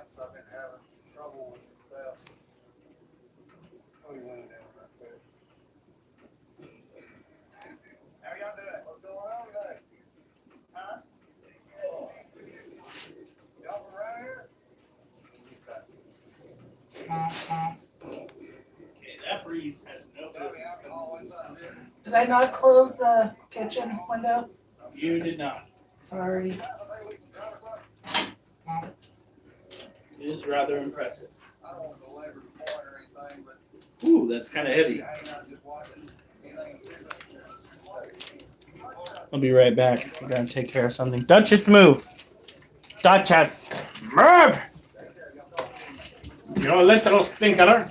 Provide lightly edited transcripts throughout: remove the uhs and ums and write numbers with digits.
nights I've been having trouble with some thefts. Oh, you went down right quick. How y'all doing? What's going on today? Huh? Y'all from around here? Okay, that breeze has no business. Did I not close the kitchen window? You did not. Sorry. It is rather impressive. I don't want to belabor the point or anything, but Ooh, that's kind of heavy. I'll be right back. I gotta take care of something. Duchess, move! Duchess, move! You little stinker.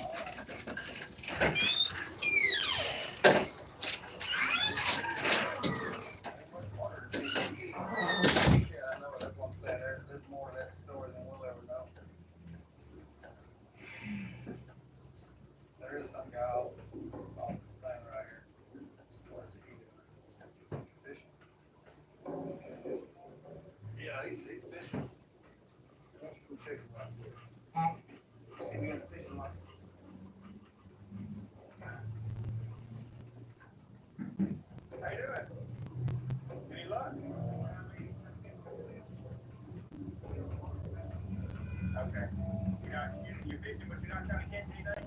There's more to that story than we'll ever know. There is some guy off this thing right here. What is he doing? Fishing. Yeah, he's fishing. Let's go check him out. See if he has a fishing license. How you doing? Any luck? Okay. You're fishing, but you're not trying to catch anything?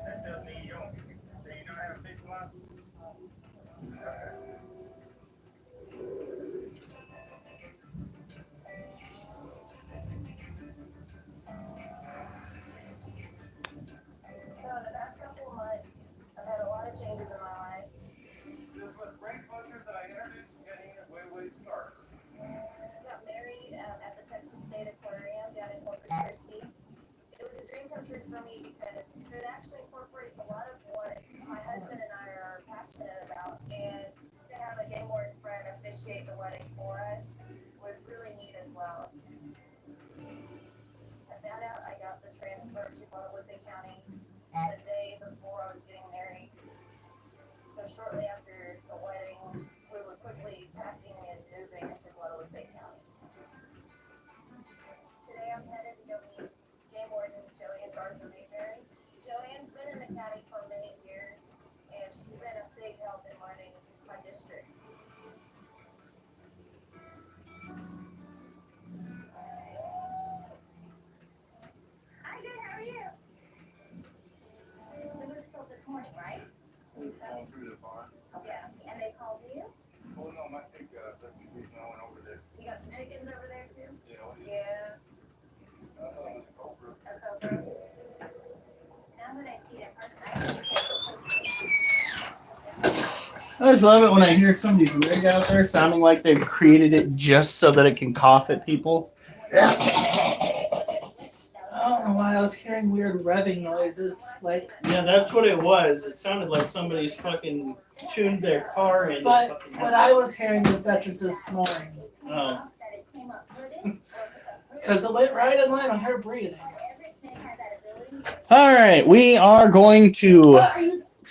That tells me you don't have a fishing license? Okay. So in the past couple of months, I've had a lot of changes in my life. Just with great pleasure that I introduce Jenny where it starts. I got married at the Texas State Aquarium down in Corpus Christi. It was a dream come true for me because it actually incorporates a lot of what my husband and I are passionate about. And to have a game warden friend officiate the wedding for us was really neat as well. I found out I got the transfer to Guadalupe County the day before I was getting married. So shortly after the wedding, we were quickly packing and moving into Guadalupe County. Today I'm headed to go meet Game Warden Joanne Garza Mayberry. Joanne's been in the county for many years, and she's been a big help in running my district. Hi, good. How are you? It was filled this morning, right? Going through the barn. Yeah, and they called you? Oh, no, I think that's the reason I went over there. You got some chickens over there too? Yeah, what is it? Yeah. I thought it was a cobra. A cobra. Now that I see it in person, I just love it when I hear somebody's rig out there sounding like they've created it just so that it can cough at people. I don't know why I was hearing weird revving noises. Like, Yeah, that's what it was. It sounded like somebody's fucking tuned their car in. but what I was hearing was Duchess's snoring. Oh. Because it went right in line with her breathing. Alright, we are going to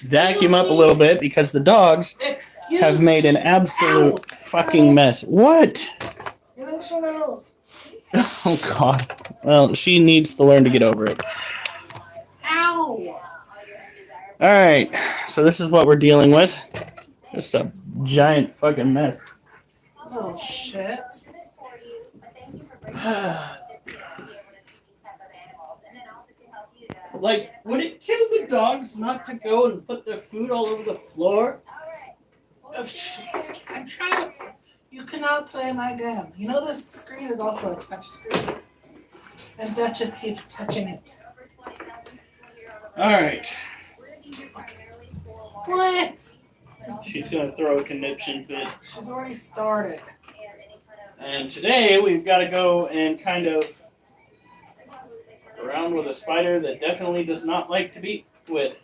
vacuum up a little bit because the dogs Excuse have made an absolute fucking mess. What? You think she knows? Oh god. Well, she needs to learn to get over it. Ow! Alright, so this is what we're dealing with. Just a giant fucking mess. Little shit. Like, would it kill the dogs not to go and put their food all over the floor? Oh, jeez. I'm trying to. You cannot play my game. You know this screen is also a touch screen. And Duchess keeps touching it. Alright. What? She's gonna throw a conniption fit. She's already started. And today we've got to go and kind of around with a spider that definitely does not like to be with.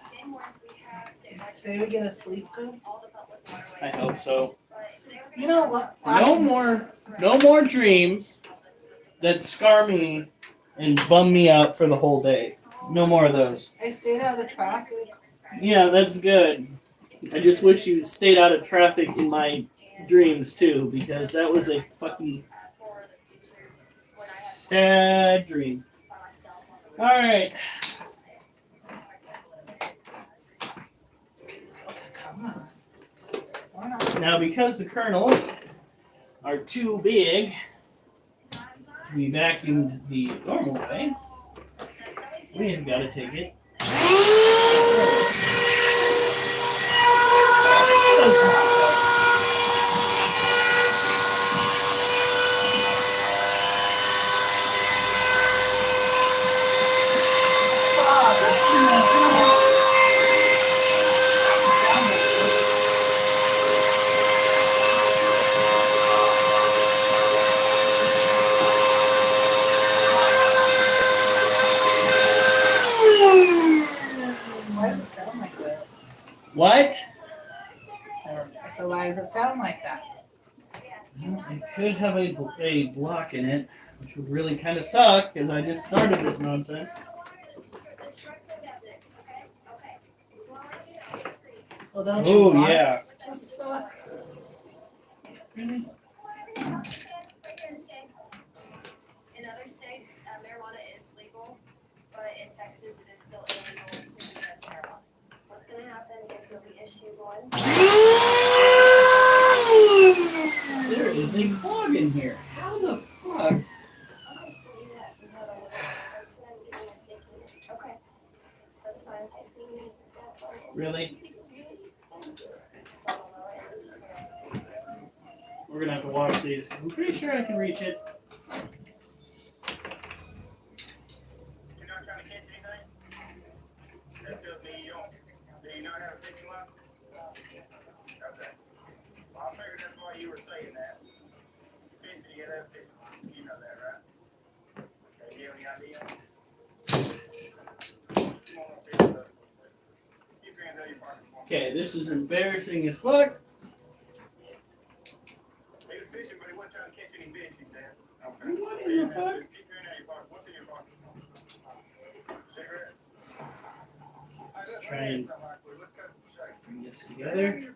Today we get to sleep good. I hope so. You know what? No more dreams that scar me and bum me out for the whole day. No more of those. I stayed out of traffic. Yeah, that's good. I just wish you stayed out of traffic in my dreams too, because that was a fucking sad dream. All right. Come on. Why not? Now, because the kernels are too big to be vacuumed the normal way, we have got to take it. Why does it sound like that? What? So why does it sound like that? Well, it could have a block in it, which would really kind of suck because I just started this nonsense. Well, don't you Oh, want yeah. it to suck? Really? In other states, marijuana is legal, but in Texas it is still illegal to possess marijuana. What's going to happen is you'll be issued one. There is a clog in here. How the fuck? Okay, that's fine. Really? We're gonna have to wash these because I'm pretty sure I can reach it. You're not trying to catch anything? That tells me you don't. Do you not have a fishing line? Okay. Well, I figured that's why you were saying that. Fishing, you gotta have a fishing line. You know that, right? Okay, do you have any idea? Come on, fish with us. Keep your hands out of your pockets for me. Okay, this is embarrassing as fuck. He was fishing, but he wasn't trying to catch any fish, he said. Okay. What in the fuck? Keep your hand out of your pocket. What's in your pocket? Cigarette? Try and bring this together.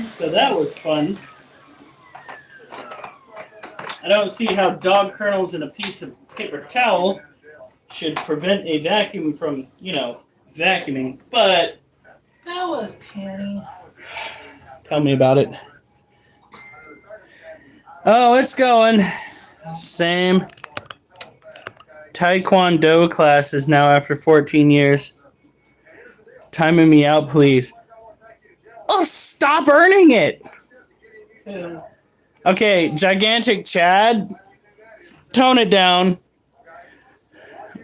So that was fun. I don't see how dog kernels in a piece of paper towel should prevent a vacuum from, vacuuming. But That was puny. tell me about it. Oh, it's going. Same. Taekwondo classes now after 14 years. Timing me out, please. Oh, stop earning it. Who? Okay, gigantic Chad. Tone it down.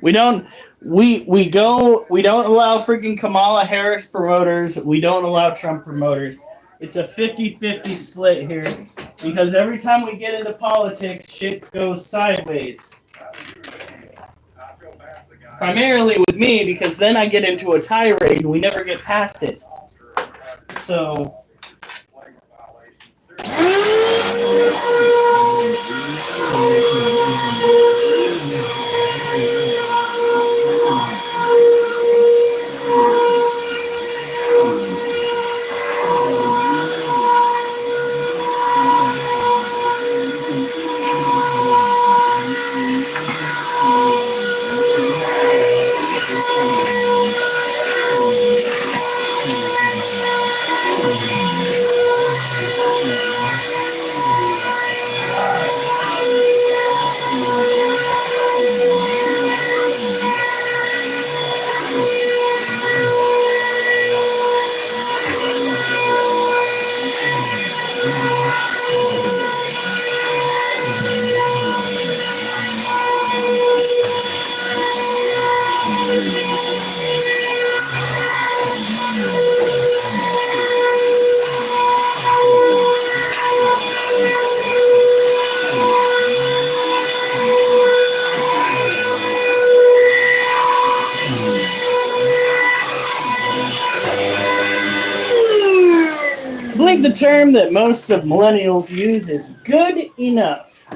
We don't allow freaking Kamala Harris promoters. We don't allow Trump promoters. It's a 50-50 split here because every time we get into politics, shit goes sideways. Primarily with me because then I get into a tirade and we never get past it. So I believe the term that most of millennials use is good enough.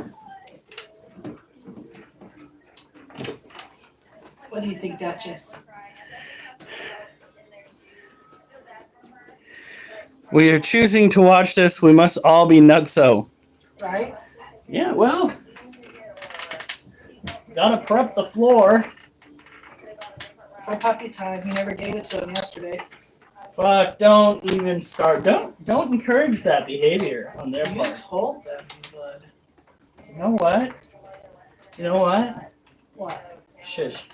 What do you think, Duchess? We are choosing to watch this. We must all be nutso. Right? Yeah, well, gotta prep the floor. For puppy time, he never gave it to him yesterday. Fuck, don't even start. Don't encourage that behavior on their You part. told them you would. You know what? You know what? What? Shush.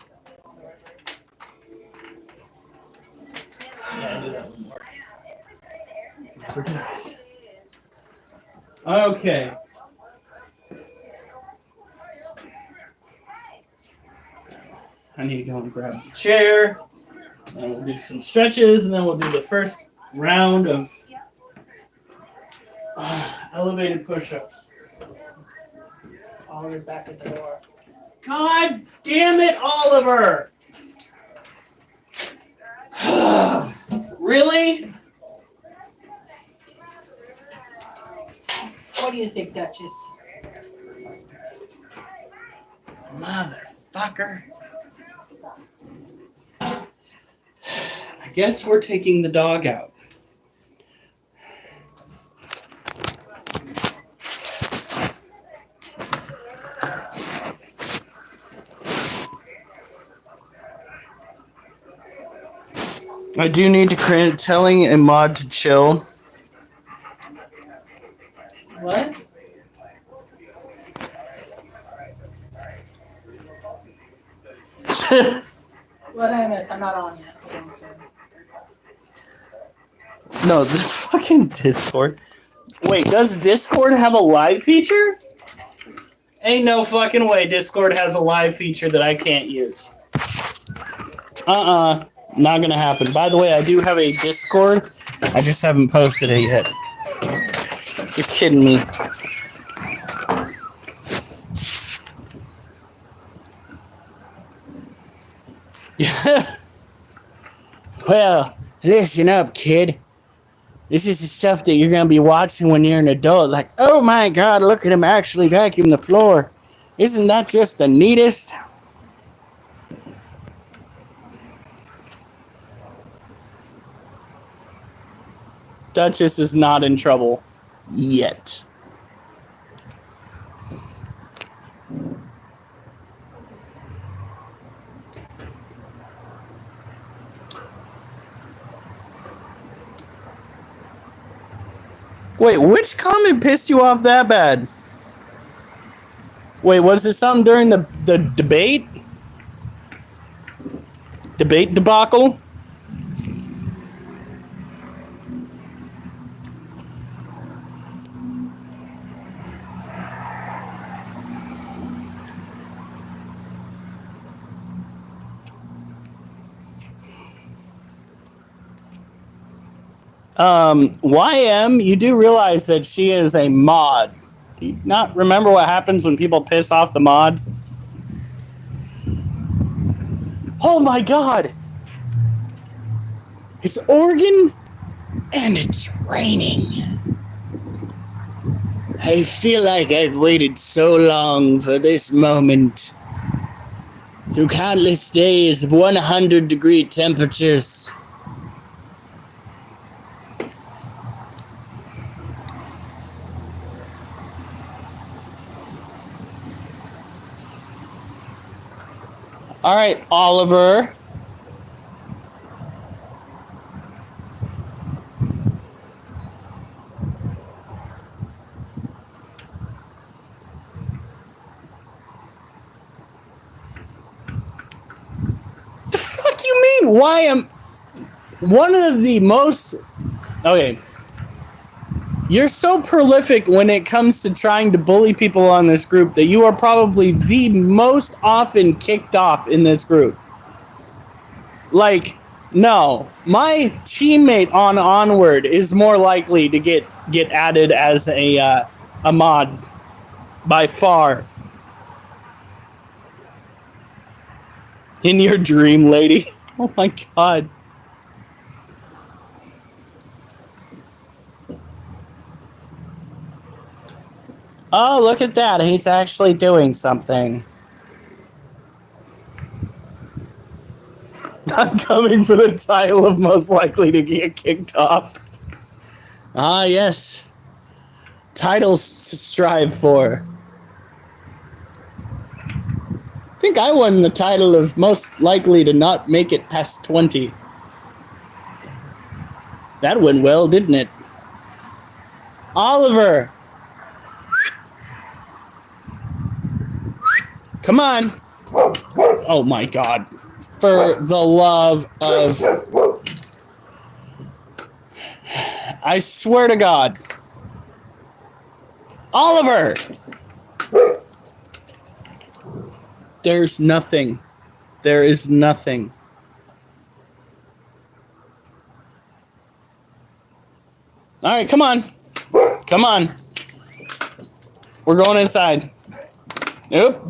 Yeah, I do that one more. Never does. Okay. I need to go and grab the chair. And we'll do some stretches, and then we'll do the first round of elevated push-ups. Oliver's back at the door. God damn it, Oliver! Really? What do you think, Duchess? Motherfucker. I guess we're taking the dog out. I do need to telling a mod to chill. What? What did I miss? I'm not on yet. Hold on a second. No, the fucking Discord. Wait, does Discord have a live feature? Ain't no fucking way Discord has a live feature that I can't use. Not gonna happen. By the way, I do have a Discord. I just haven't posted it yet. You're kidding me. Yeah. Well, listen up, kid. This is the stuff that you're gonna be watching when you're an adult. Like, oh my god, look at him actually vacuum the floor. Isn't that just the neatest? Duchess is not in trouble. Yet. Wait, which comment pissed you off that bad? Wait, was it something during the debate? Debate debacle? YM, you do realize that she is a mod. Do you not remember what happens when people piss off the mod? Oh my god! It's Oregon, and it's raining. I feel like I've waited so long for this moment. Through countless days of 100-degree temperatures. All right, Oliver. why am one of the most okay? You're so prolific when it comes to trying to bully people on this group that you are probably the most often kicked off in this group. Like, no, my teammate on Onward is more likely to get added as a mod by far. In your dream, lady. Oh my god. Oh, look at that. He's actually doing something. I'm coming for the title of most likely to get kicked off. Ah, yes. Titles to strive for. I think I won the title of most likely to not make it past 20. That went well, didn't it? Oliver! Come on! Oh my god. For the love of... I swear to God. Oliver! There's nothing. There is nothing. Alright, come on. Come on. We're going inside. Nope.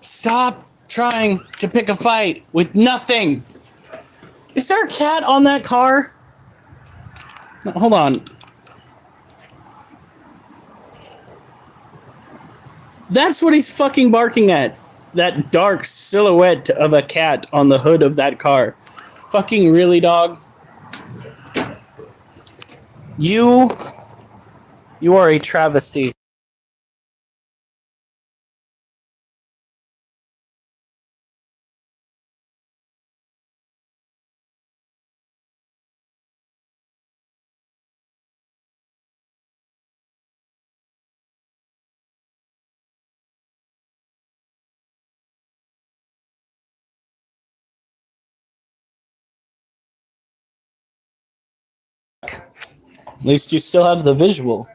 Stop trying to pick a fight with nothing. Is there a cat on that car? No, hold on. That's what he's fucking barking at. That dark silhouette of a cat on the hood of that car. Fucking really, dog? You are a travesty. At least you still have the visual.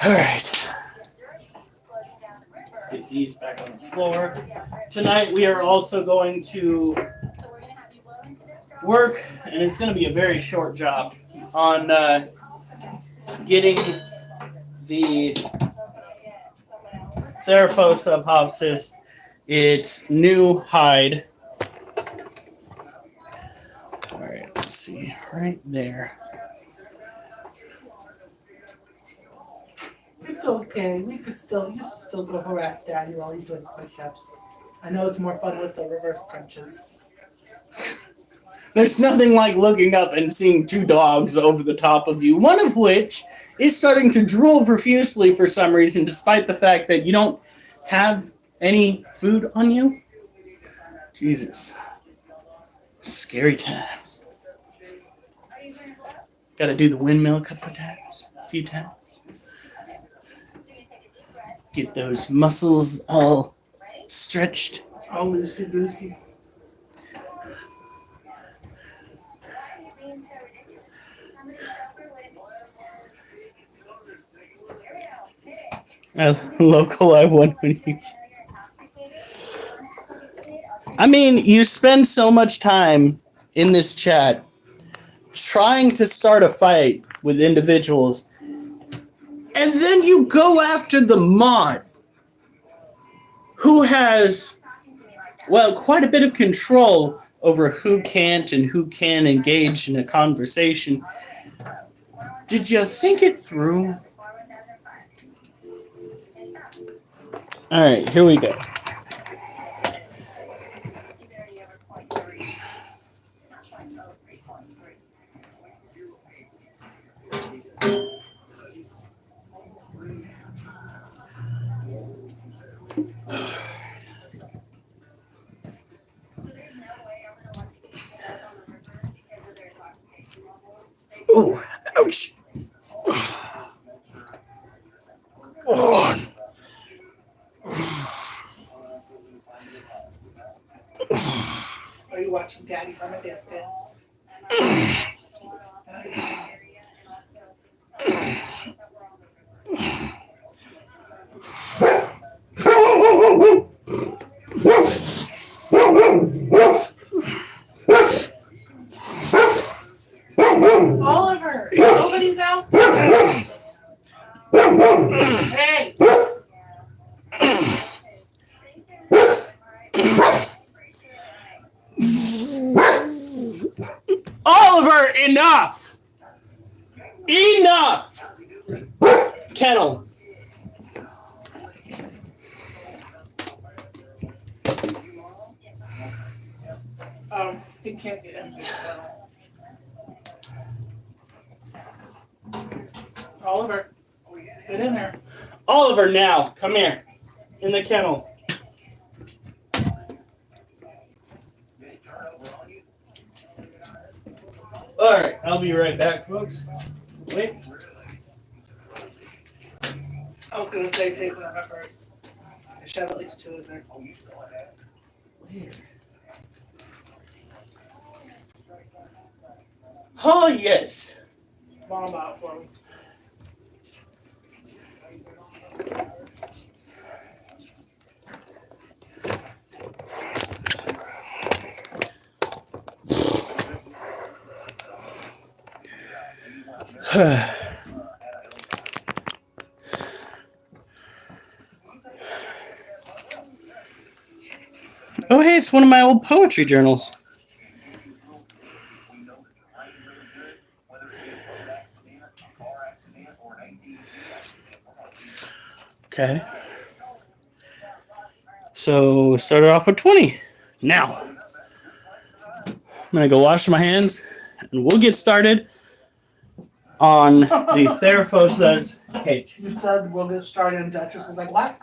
Alright. Let's get these back on the floor. Tonight we are also going to work, and it's going to be a very short job, on getting the Theraphosa popsis its new hide. Alright, let's see. Right there. It's okay. You can still go harass Daddy while he's doing push-ups. I know it's more fun with the reverse crunches. There's nothing like looking up and seeing two dogs over the top of you, one of which is starting to drool profusely for some reason, despite the fact that you don't have any food on you. Jesus. Scary times. Gotta do the windmill a couple of times. A few times. Get those muscles all stretched. Oh, loosey-goosey. Local, I won when you... I mean, you spend so much time in this chat trying to start a fight with individuals, and then you go after the mod who has, well, quite a bit of control over who can't and who can engage in a conversation. Did you think it through? Alright, here we go. Oh, ouch. Oh. cats. Oliver, nobody's out there. Hey. Oliver, enough! Enough! Kennel. He can't get in there. Oliver, get in there. Oliver, now, come here. In the kennel. Alright, I'll be right back, folks. Wait. I was gonna say take one of my purse. I should have at least 2 in there. Oh, yes. Mom out for me. Oh, hey, it's one of my old poetry journals. Okay. So, started off with 20. Now, I'm going to go wash my hands, and we'll get started on the Therafosa's cake. You said we'll get started, and Duchess was like, what?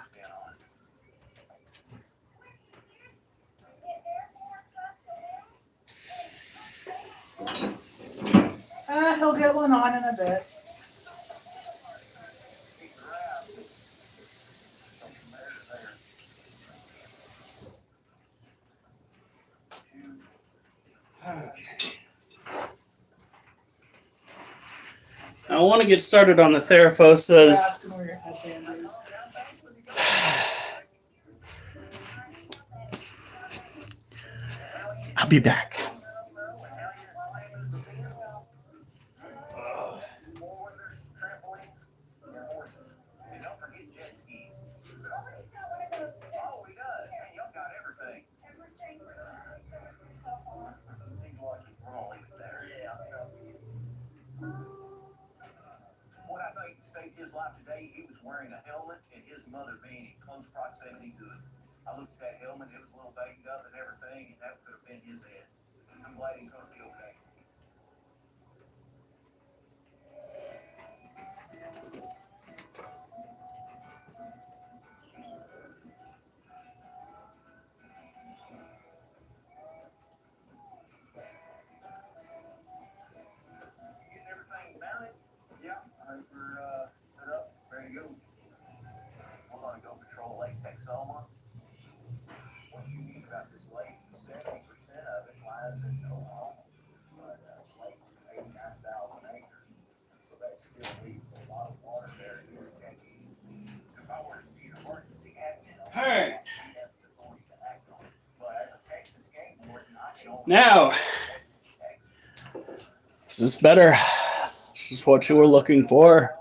He'll get one on in a bit. Okay. I want to get started on the Therafosa's. Ask him where your headband is. I'll be back. Saved his life today. He was wearing a helmet and his mother being in close proximity to it. I looked at that helmet, it was a little banged up and everything, and that could have been his head. I'm glad he's going to be okay. Getting everything mounted? Yeah, I think we're set up, ready to go. We're going to go patrol Lake Texoma. What's unique about this lake is 70% of it lies in Oklahoma, but lake's 89,000 acres, so that still leaves a lot of water there to protect you. If I were to see an emergency happening, Alright. we have the authority to act on it. But as a Texas game warden, I can only Now, Texas. this is better. This is what you were looking for.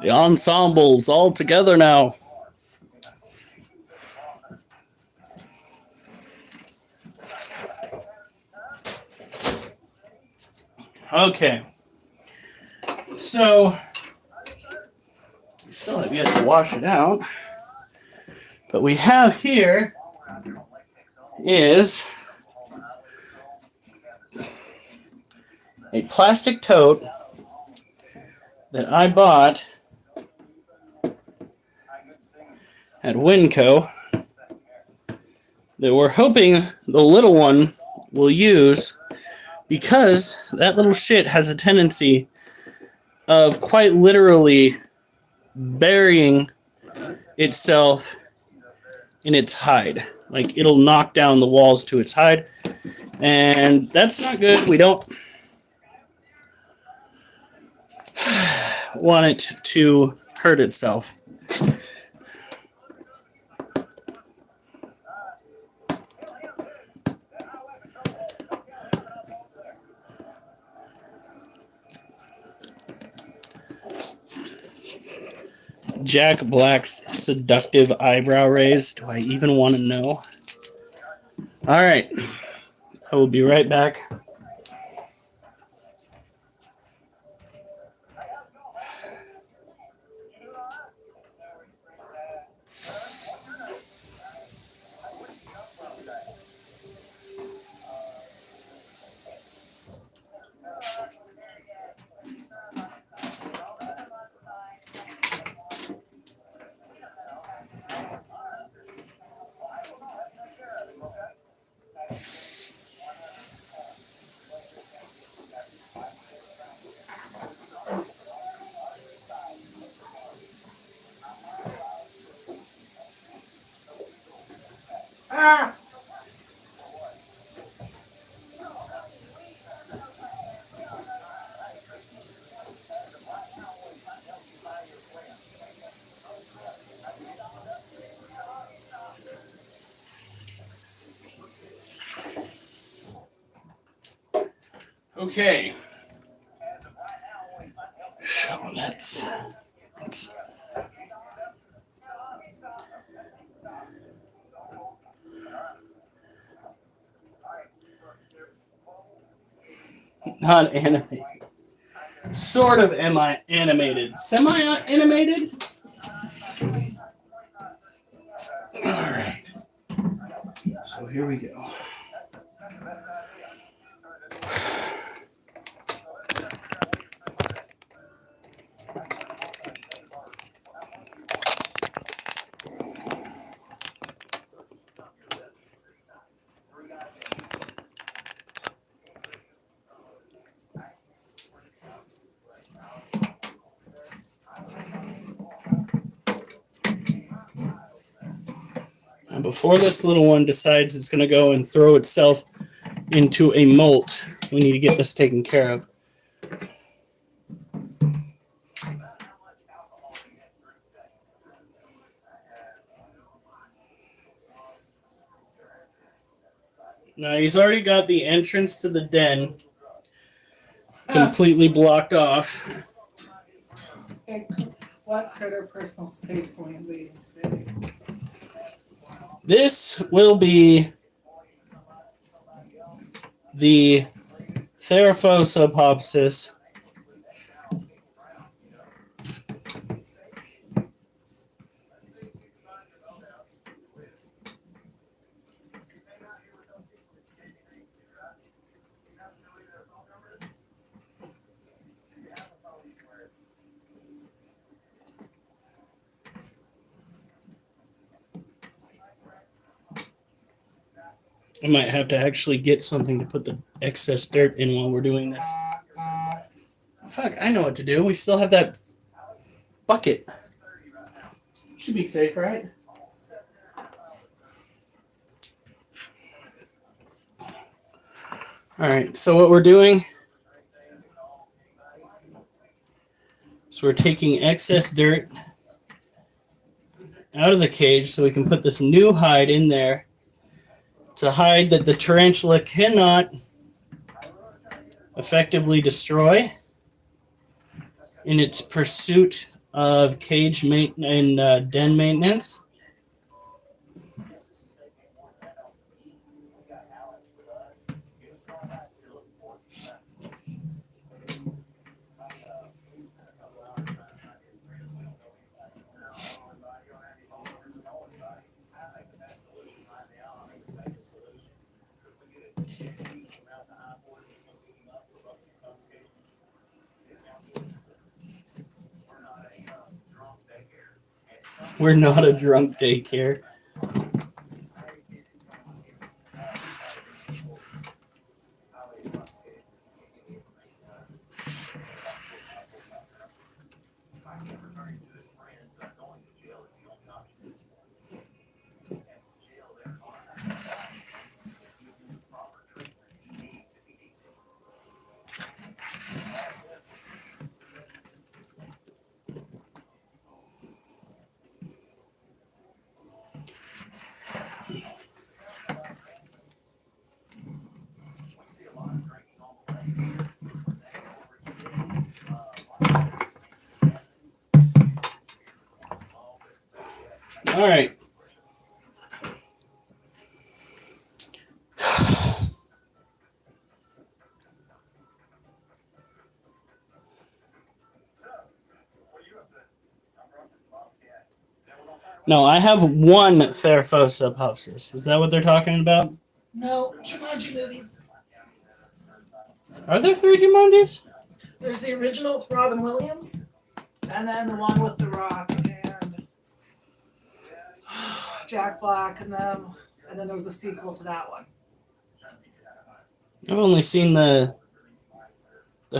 The ensemble's all together now. Okay. So, we still have yet to wash it out. But we have here is a plastic tote that I bought at Winco that we're hoping the little one will use, because that little shit has a tendency of quite literally burying itself in its hide. Like, it'll knock down the walls to its hide. And that's not good. We don't want it to hurt itself. Jack Black's seductive eyebrow raise. Do I even want to know? All right. I will be right back. Ah! Okay. So that's not animated. Sort of animated. Semi-animated? Alright. So here we go. And before this little one decides it's going to go and throw itself into a molt, we need to get this taken care of. Now he's already got the entrance to the den completely blocked off. Hey, what critter personal space are we invading today? This will be the Theraphosobopsis. I might have to actually get something to put the excess dirt in while we're doing this. Fuck, I know what to do. We still have that bucket. Should be safe, right? Alright, so what we're doing is we're taking excess dirt out of the cage so we can put this new hide in there. It's a hide that the tarantula cannot effectively destroy in its pursuit of cage and den maintenance. We're not a drunk daycare. All right. No, I have one Theraphosa pupsis. Is that what they're talking about? No, Jumanji movies. Are there 3 Jumanjis? There's the original with Robin Williams, and then the one with The Rock and Jack Black and them, and then there was a sequel to that one. I've only seen the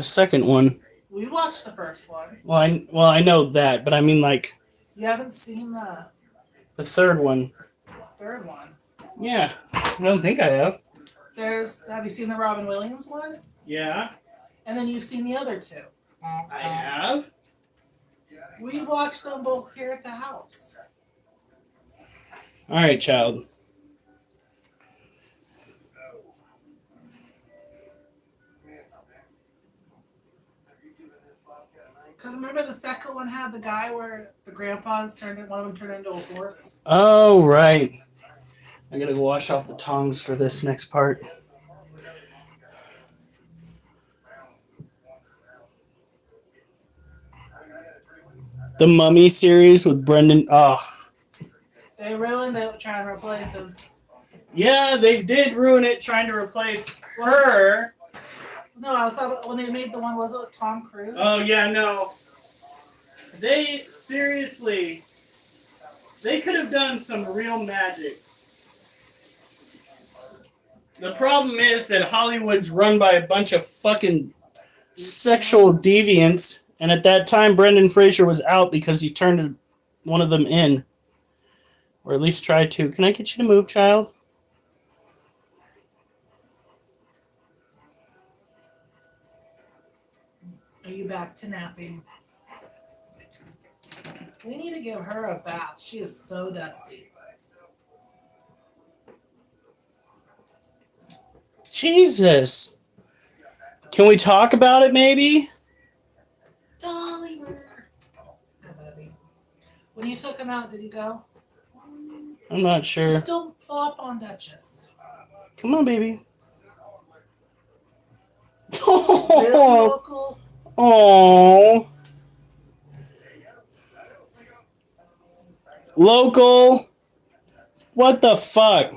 second one. We watched the first one. Well, I know that, but I mean like You haven't seen the third one. third one. Yeah, I don't think I have. Have you seen the Robin Williams one? Yeah, And then you've seen the other 2. I have. We watched them both here at the house. All right, child. Because remember the second one had the guy where the grandpas one of them turned into a horse? Oh, right. I gotta go wash off the tongs for this next part. The Mummy series with Brendan. Oh. They ruined it trying to replace him. Yeah, they did ruin it trying to replace her. No, I was talking about when they made the one, was it with Tom Cruise? Oh, yeah, no. They, seriously, they could have done some real magic. The problem is that Hollywood's run by a bunch of fucking sexual deviants, and at that time, Brendan Fraser was out because he turned one of them in. Or at least tried to. Can I get you to move, child? Are you back to napping? We need to give her a bath. She is so dusty. Jesus. Can we talk about it, maybe? Dollyver. Hi, baby. When you took him out, did he go? I'm not sure. Just don't flop on Duchess. Come on, baby. Very Oh. local. Oh. Local. What the fuck?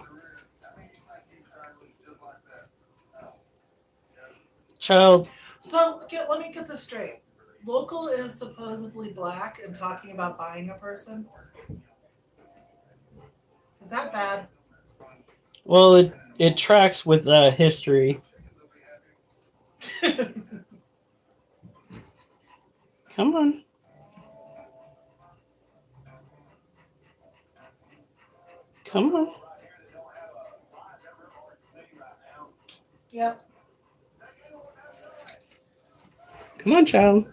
Child. So, let me get this straight. Local is supposedly black and talking about buying a person. Is that bad? Well, it tracks with history. Come on. Come on. Yep. Come on, child.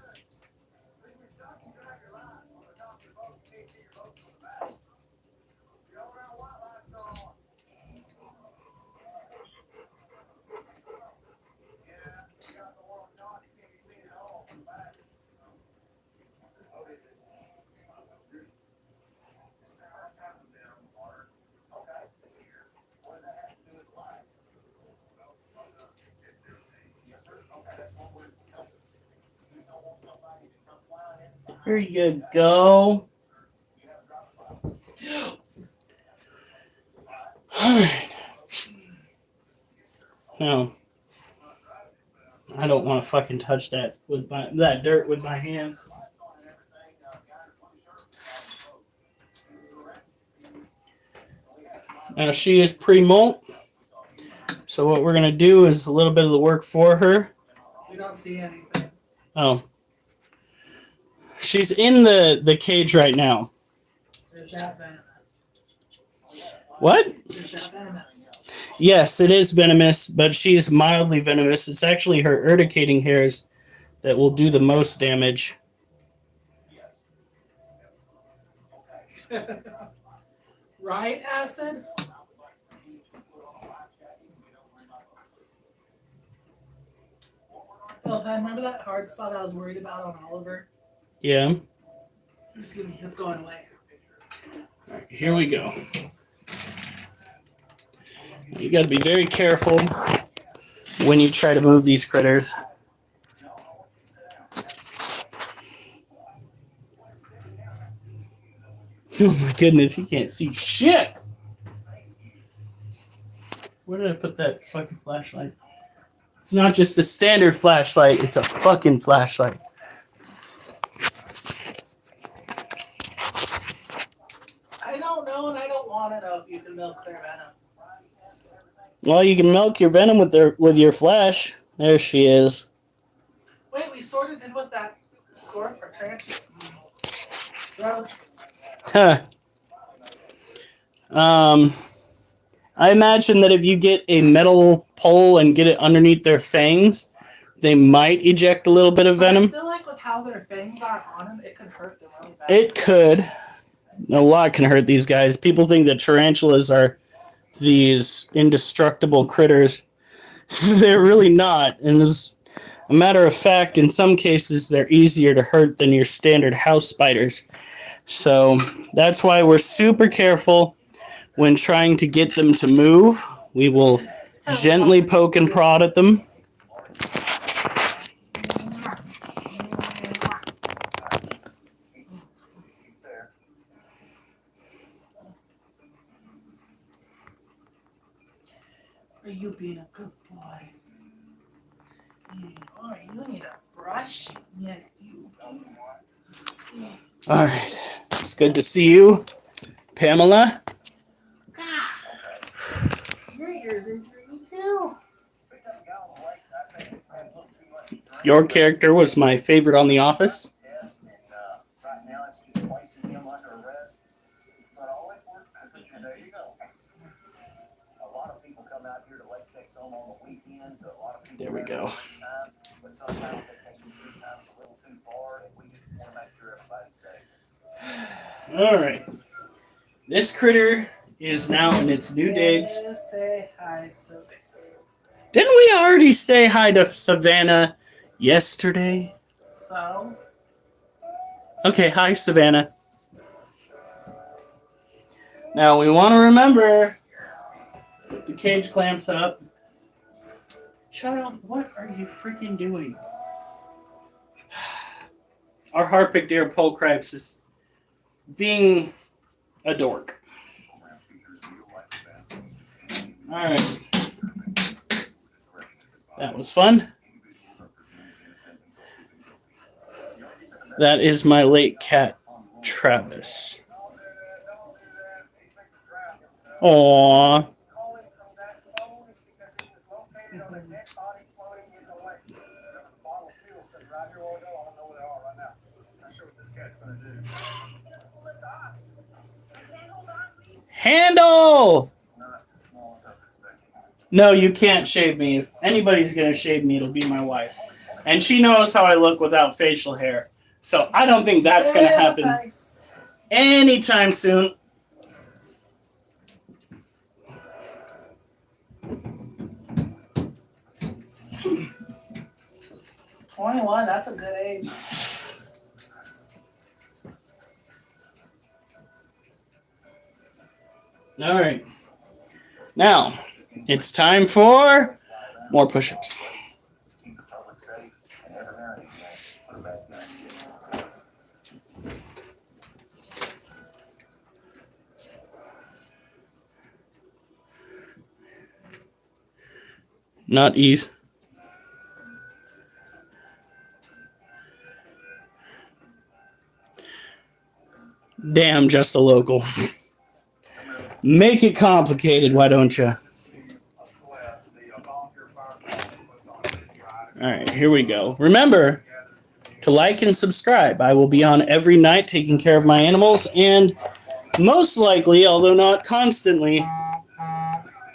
Here you go. Alright. Now, I don't want to fucking touch that dirt with my hands. Now she is pre-molt. So what we're gonna do is a little bit of the work for her. We don't see anything. Oh. She's in the cage right now. Is that venomous? What? Is that venomous? Yes, it is venomous, but she is mildly venomous. It's actually her urticating hairs that will do the most damage. Right, acid? Oh, I remember that hard spot I was worried about on Oliver? Yeah. Excuse me, it's going away. Here we go. You got to be very careful when you try to move these critters. Oh my goodness, he can't see shit. Where did I put that fucking flashlight? It's not just a standard flashlight, it's a fucking flashlight. I don't know and I don't want to know if you can milk their venom. Well, you can milk your venom with your flash. There she is. Wait, we sort of did with that scorp or tarantula. Roach. Huh. I imagine that if you get a metal pole and get it underneath their fangs, they might eject a little bit of venom. I feel like with how their fangs are on them, it could hurt them really bad. It could. A lot can hurt these guys. People think that tarantulas are these indestructible critters. They're really not. And as a matter of fact, in some cases, they're easier to hurt than your standard house spiders. So that's why we're super careful when trying to get them to move. We will gently poke and prod at them. Are you being a good boy? You are. You need a brushing. Yes, you do. All right. It's good to see you, Pamela. Your ears are pretty too. Your character was my favorite on The Office. Right now, it's just placing him under arrest. But always work. There you go. A lot of people come out here to Lake Texas on the weekends. A lot of people. There we go. But sometimes they take these 3 times a little too far, and we just want to make sure everybody's safe. All right. This critter is now in its new digs. Say hi, Savannah. Didn't we already say hi to Savannah yesterday? So? Okay, hi, Savannah. Now, we want to remember, put the cage clamps up. Child, what are you freaking doing? Our Harpic deer Polcripes is being a dork. Alright. That was fun. That is my late cat, Travis. Aww. Handle! No, you can't shave me. If anybody's going to shave me, it'll be my wife. And she knows how I look without facial hair. So I don't think that's going to happen anytime soon. "21, that's a good age." All right. Now, it's time for more push-ups. Not ease. Damn, just a local. Make it complicated, why don't you? All right, here we go. Remember to like and subscribe. I will be on every night taking care of my animals, and most likely, although not constantly,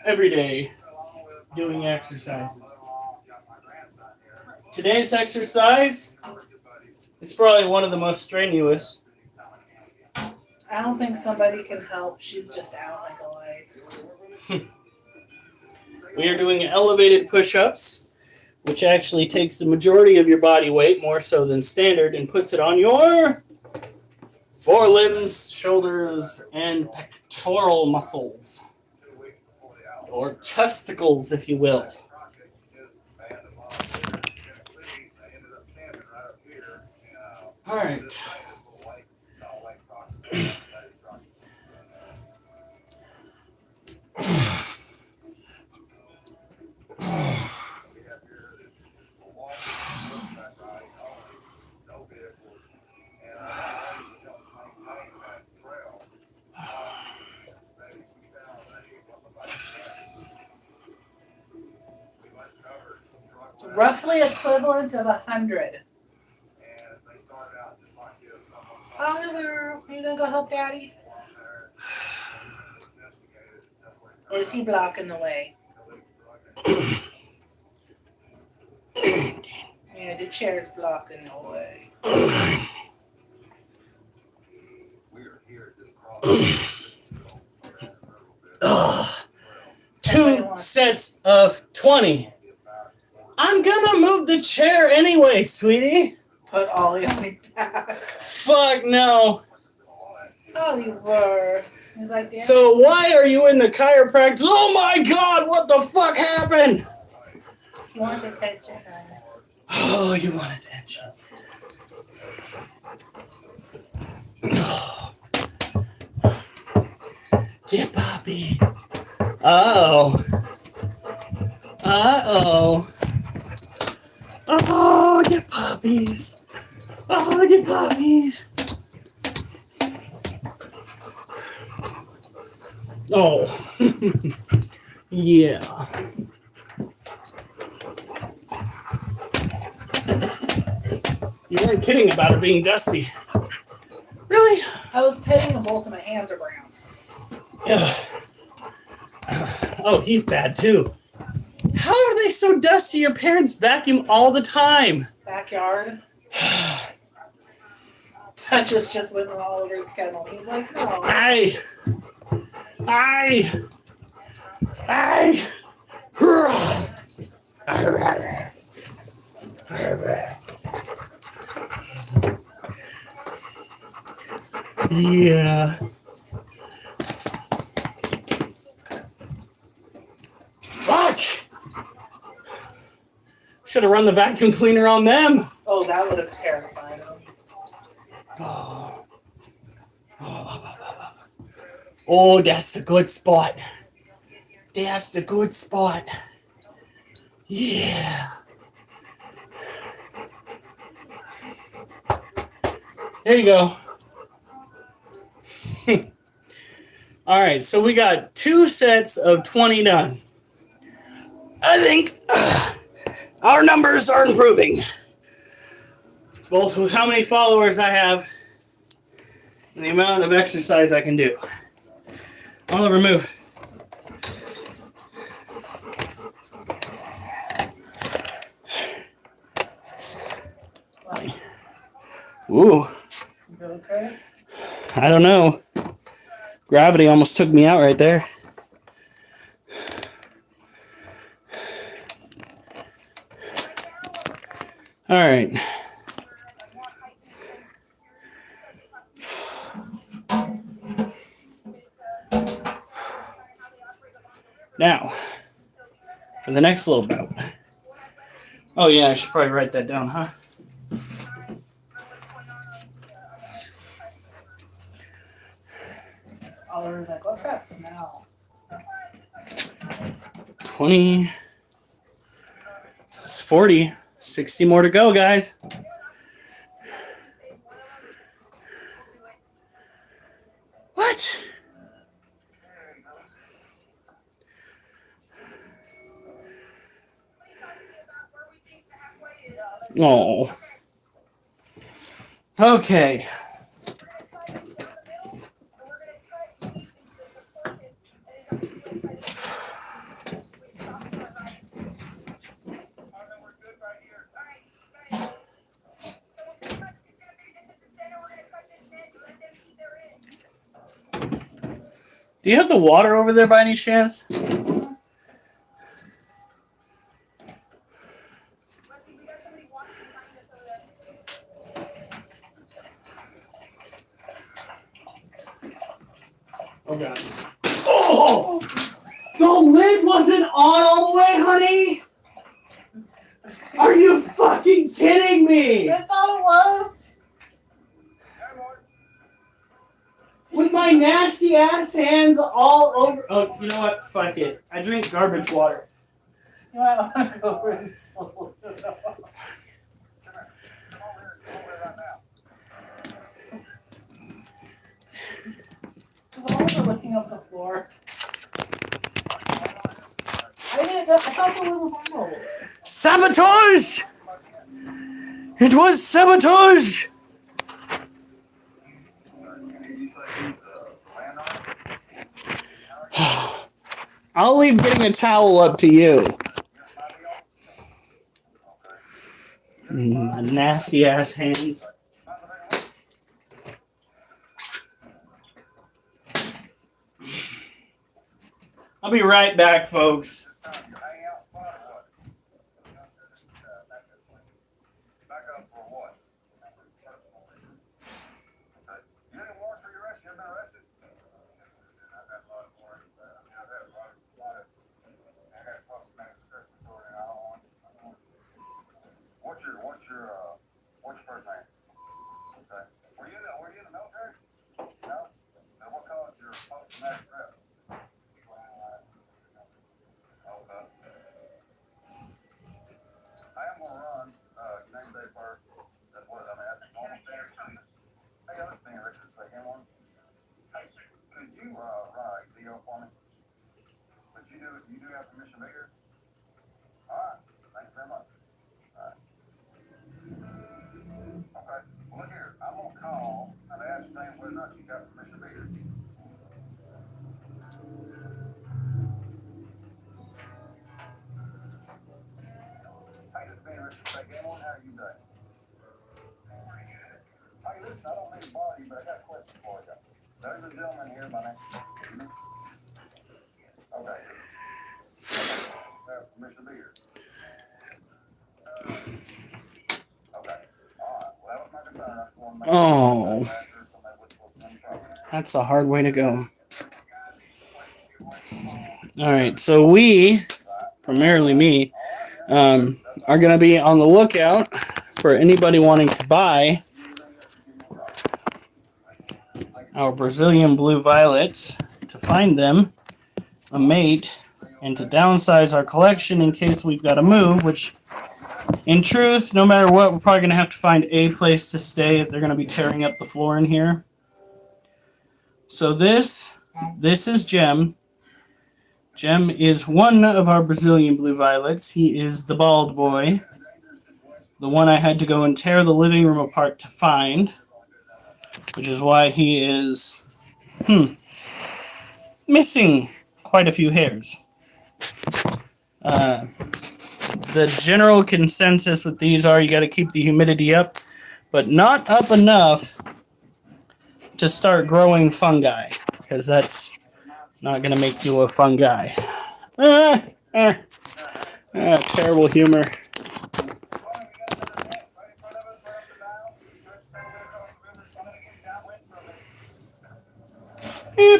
every day doing exercises. Today's exercise is probably one of the most strenuous. I don't think somebody can help. She's just out like a light. We are doing elevated push-ups, which actually takes the majority of your body weight, more so than standard, and puts it on your Forelimbs, shoulders, and pectoral muscles. Or chesticles, if you will. Alright. Roughly equivalent of 100. Oliver, are you gonna go help Daddy? Or is he blocking the way? Yeah, the chair's blocking the way. Two sets of 20. I'm gonna move the chair anyway, sweetie. Put Ollie on me back. Fuck no. Oliver. He's like, yeah. So why are you in the chiropractor? Oh my god, what the fuck happened? He wants attention. Oh, you want attention. Get Poppy. Uh-oh. Uh-oh. Oh, get puppies. Oh, get puppies. Oh. Yeah. You weren't kidding about it being dusty. Really? I was petting them both and my hands are brown. Yeah. Oh, he's bad too. How are they so dusty? Your parents vacuum all the time. Backyard. Touches just went all over his kennel. He's like, no. I. Yeah. Fuck! Should have run the vacuum cleaner on them. Oh, that would have terrified him. Oh, that's a good spot. That's a good spot. Yeah. There you go. All right, so we got 2 sets of 20 done. I think our numbers are improving. Both with how many followers I have and the amount of exercise I can do. Oliver, move. Ooh. You okay? I don't know. Gravity almost took me out right there. All right. Now, for the next little bout. Oh yeah, I should probably write that down, huh? Oliver's like, what's that smell? 20. That's 40. 60 more to go, guys. What? Oh. Okay. Do you have the water over there by any chance? Oh god. Oh! The lid wasn't on all the way, honey? Are you fucking kidding me? I thought it was. With my nasty ass hands all over. Oh, you know what? Fuck it. I drink garbage water. You might want to go really slowly. Because I'm also looking up the floor. I thought the lid was on. Sabotage! It was sabotage! I'll leave getting a towel up to you. My nasty ass hands. I'll be right back, folks. What's your first name? Okay. Were you in the military? No? Then what college your post-traumatic stress? Okay. I am gonna run, your name, date, birth. That's what I mean, that's normal standard. Hey, let's be Richard, second one. Hey, could you, run a deal for me? But you do have permission to be here? Alright, thank you very much. Okay, well, look here, I'm gonna call and ascertain whether or not you got permission to be here. Hey, this is being Richard, second one, how are you doing? Hey, listen, I don't mean to bother you, but I got a question for you. There's a gentleman here by name. Okay. Have permission to be here. Okay. All right. Well, that was my concern. I just wanted to make Oh, sure that's a hard way to go. Alright, so we, primarily me, are going to be on the lookout for anybody wanting to buy our Brazilian blue violets, to find them a mate, and to downsize our collection in case we've got to move, which, in truth, no matter what, we're probably going to have to find a place to stay if they're going to be tearing up the floor in here. So this is Jem. Jem is one of our Brazilian blue violets. He is the bald boy, the one I had to go and tear the living room apart to find, which is why he is missing quite a few hairs. The general consensus with these are you got to keep the humidity up, but not up enough to start growing fungi, because that's not going to make you a fungi. Terrible humor.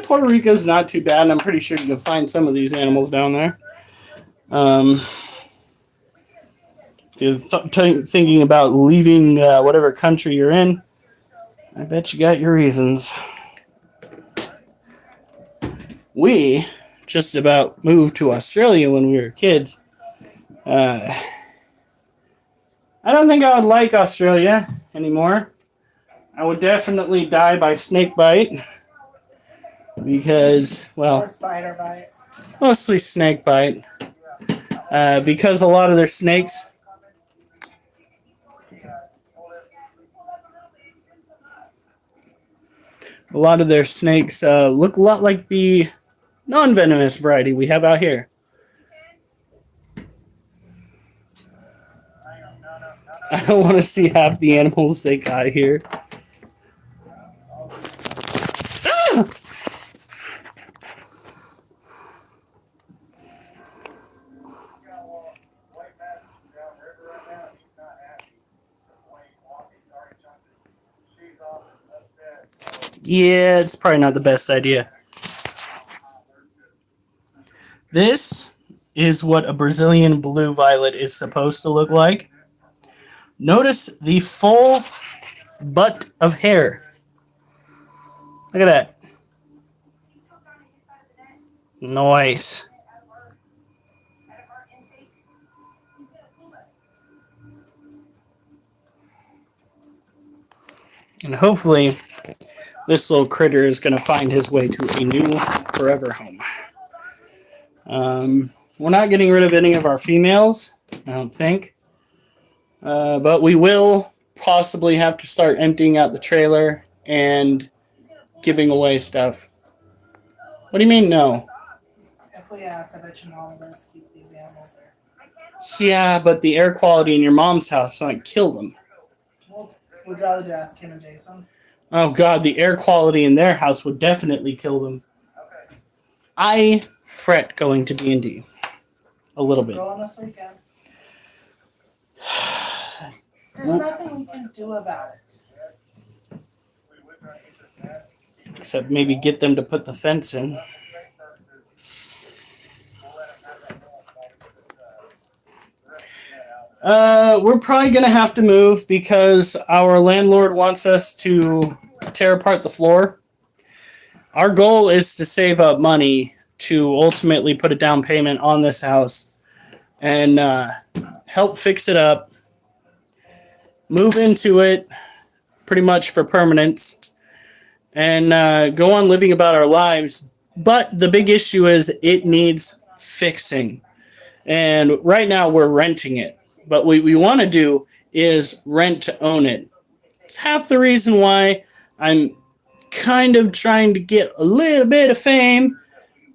Puerto Rico's not too bad. I'm pretty sure you can find some of these animals down there. If you're thinking about leaving whatever country you're in, I bet you got your reasons. We just about moved to Australia when we were kids. I don't think I would like Australia anymore. I would definitely die by snake bite. Because, well, Or spider bite. mostly snake bite. Because a lot of their snakes look a lot like the non-venomous variety we have out here. I don't want to see half the animals they got here. Ah! Yeah, it's probably not the best idea. This is what a Brazilian blue violet is supposed to look like. Notice the full butt of hair. Look at that. Nice. And hopefully this little critter is going to find his way to a new forever home. We're not getting rid of any of our females, I don't think. But we will possibly have to start emptying out the trailer and giving away stuff. What do you mean, no? If we asked, I bet your mom let us keep these animals there. Yeah, but the air quality in your mom's house might kill them. Well, would rather to ask Kim and Jason. Oh god, the air quality in their house would definitely kill them. I fret going to D&D. A little bit. Go on this weekend. There's nothing we can do about it. Except maybe get them to put the fence in. We're probably going to have to move because our landlord wants us to tear apart the floor. Our goal is to save up money to ultimately put a down payment on this house and help fix it up, move into it pretty much for permanence, and go on living about our lives. But the big issue is it needs fixing. And right now we're renting it. But what we want to do is rent to own it. It's half the reason why I'm kind of trying to get a little bit of fame,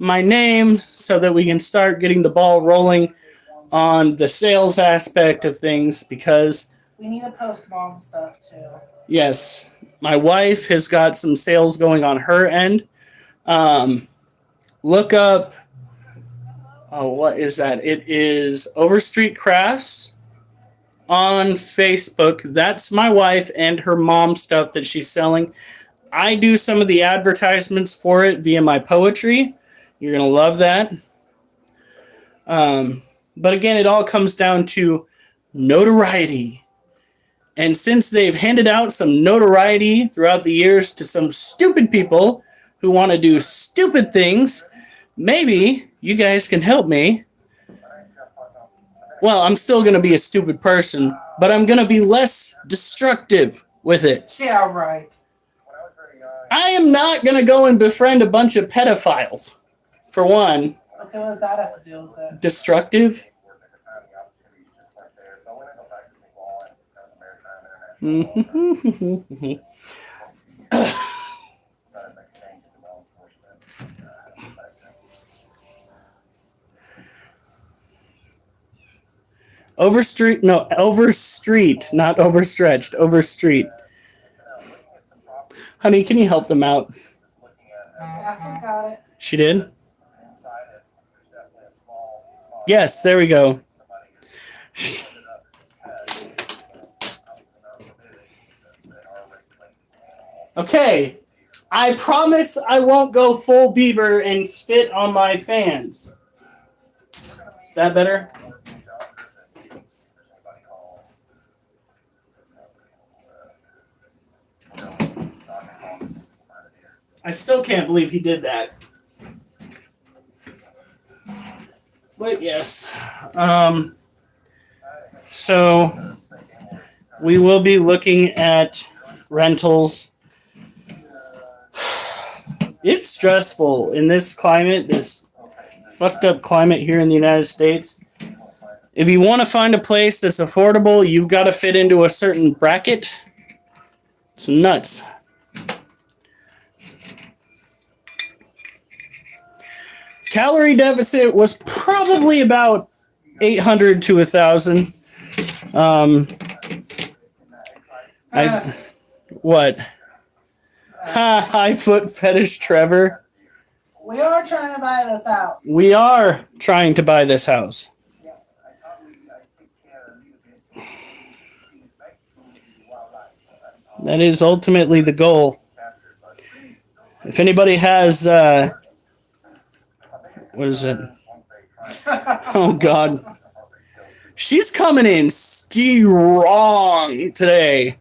my name, so that we can start getting the ball rolling on the sales aspect of things, because we need to post mom stuff too. Yes, my wife has got some sales going on her end. Look up, what is that? It is Overstreet Crafts on Facebook. That's my wife and her mom stuff that she's selling. I do some of the advertisements for it via my poetry. You're going to love that. But again, it all comes down to notoriety. And since they've handed out some notoriety throughout the years to some stupid people who want to do stupid things, maybe you guys can help me. Well, I'm still going to be a stupid person, but I'm going to be less destructive with it. Yeah, right. I am not going to go and befriend a bunch of pedophiles, for one. Okay, what does that have to do with it? Destructive? Overstreet, not overstretched, Overstreet. Honey, can you help them out? Sassy got it. She did? Yes, there we go. Okay, I promise I won't go full Bieber and spit on my fans. Is that better? I still can't believe he did that. But yes. So we will be looking at rentals. It's stressful in this climate, this fucked up climate here in the United States. If you want to find a place that's affordable, you've got to fit into a certain bracket. It's nuts. Calorie deficit was probably about 800 to 1,000. What? High foot fetish Trevor. We are trying to buy this house. We are trying to buy this house. That is ultimately the goal. If anybody has, what is it? Oh, God. She's coming in strong today.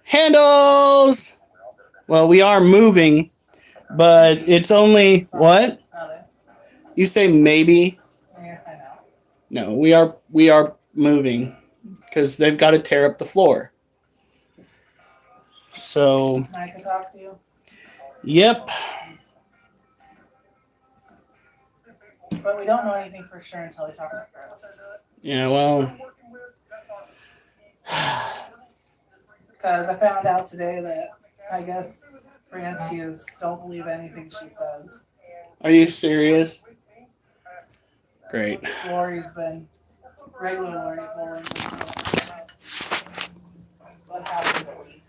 Handles! Well, we are moving, but it's only... What? You say maybe? Yeah, I know. No, we are moving because they've got to tear up the floor. So, I can talk to you. yep. But we don't know anything for sure until we talk to Chris. Yeah, well, Because I found out today that I guess Francia's don't believe anything she says. are you serious? Great. Lori's been regular Lori bowling. What happened a week?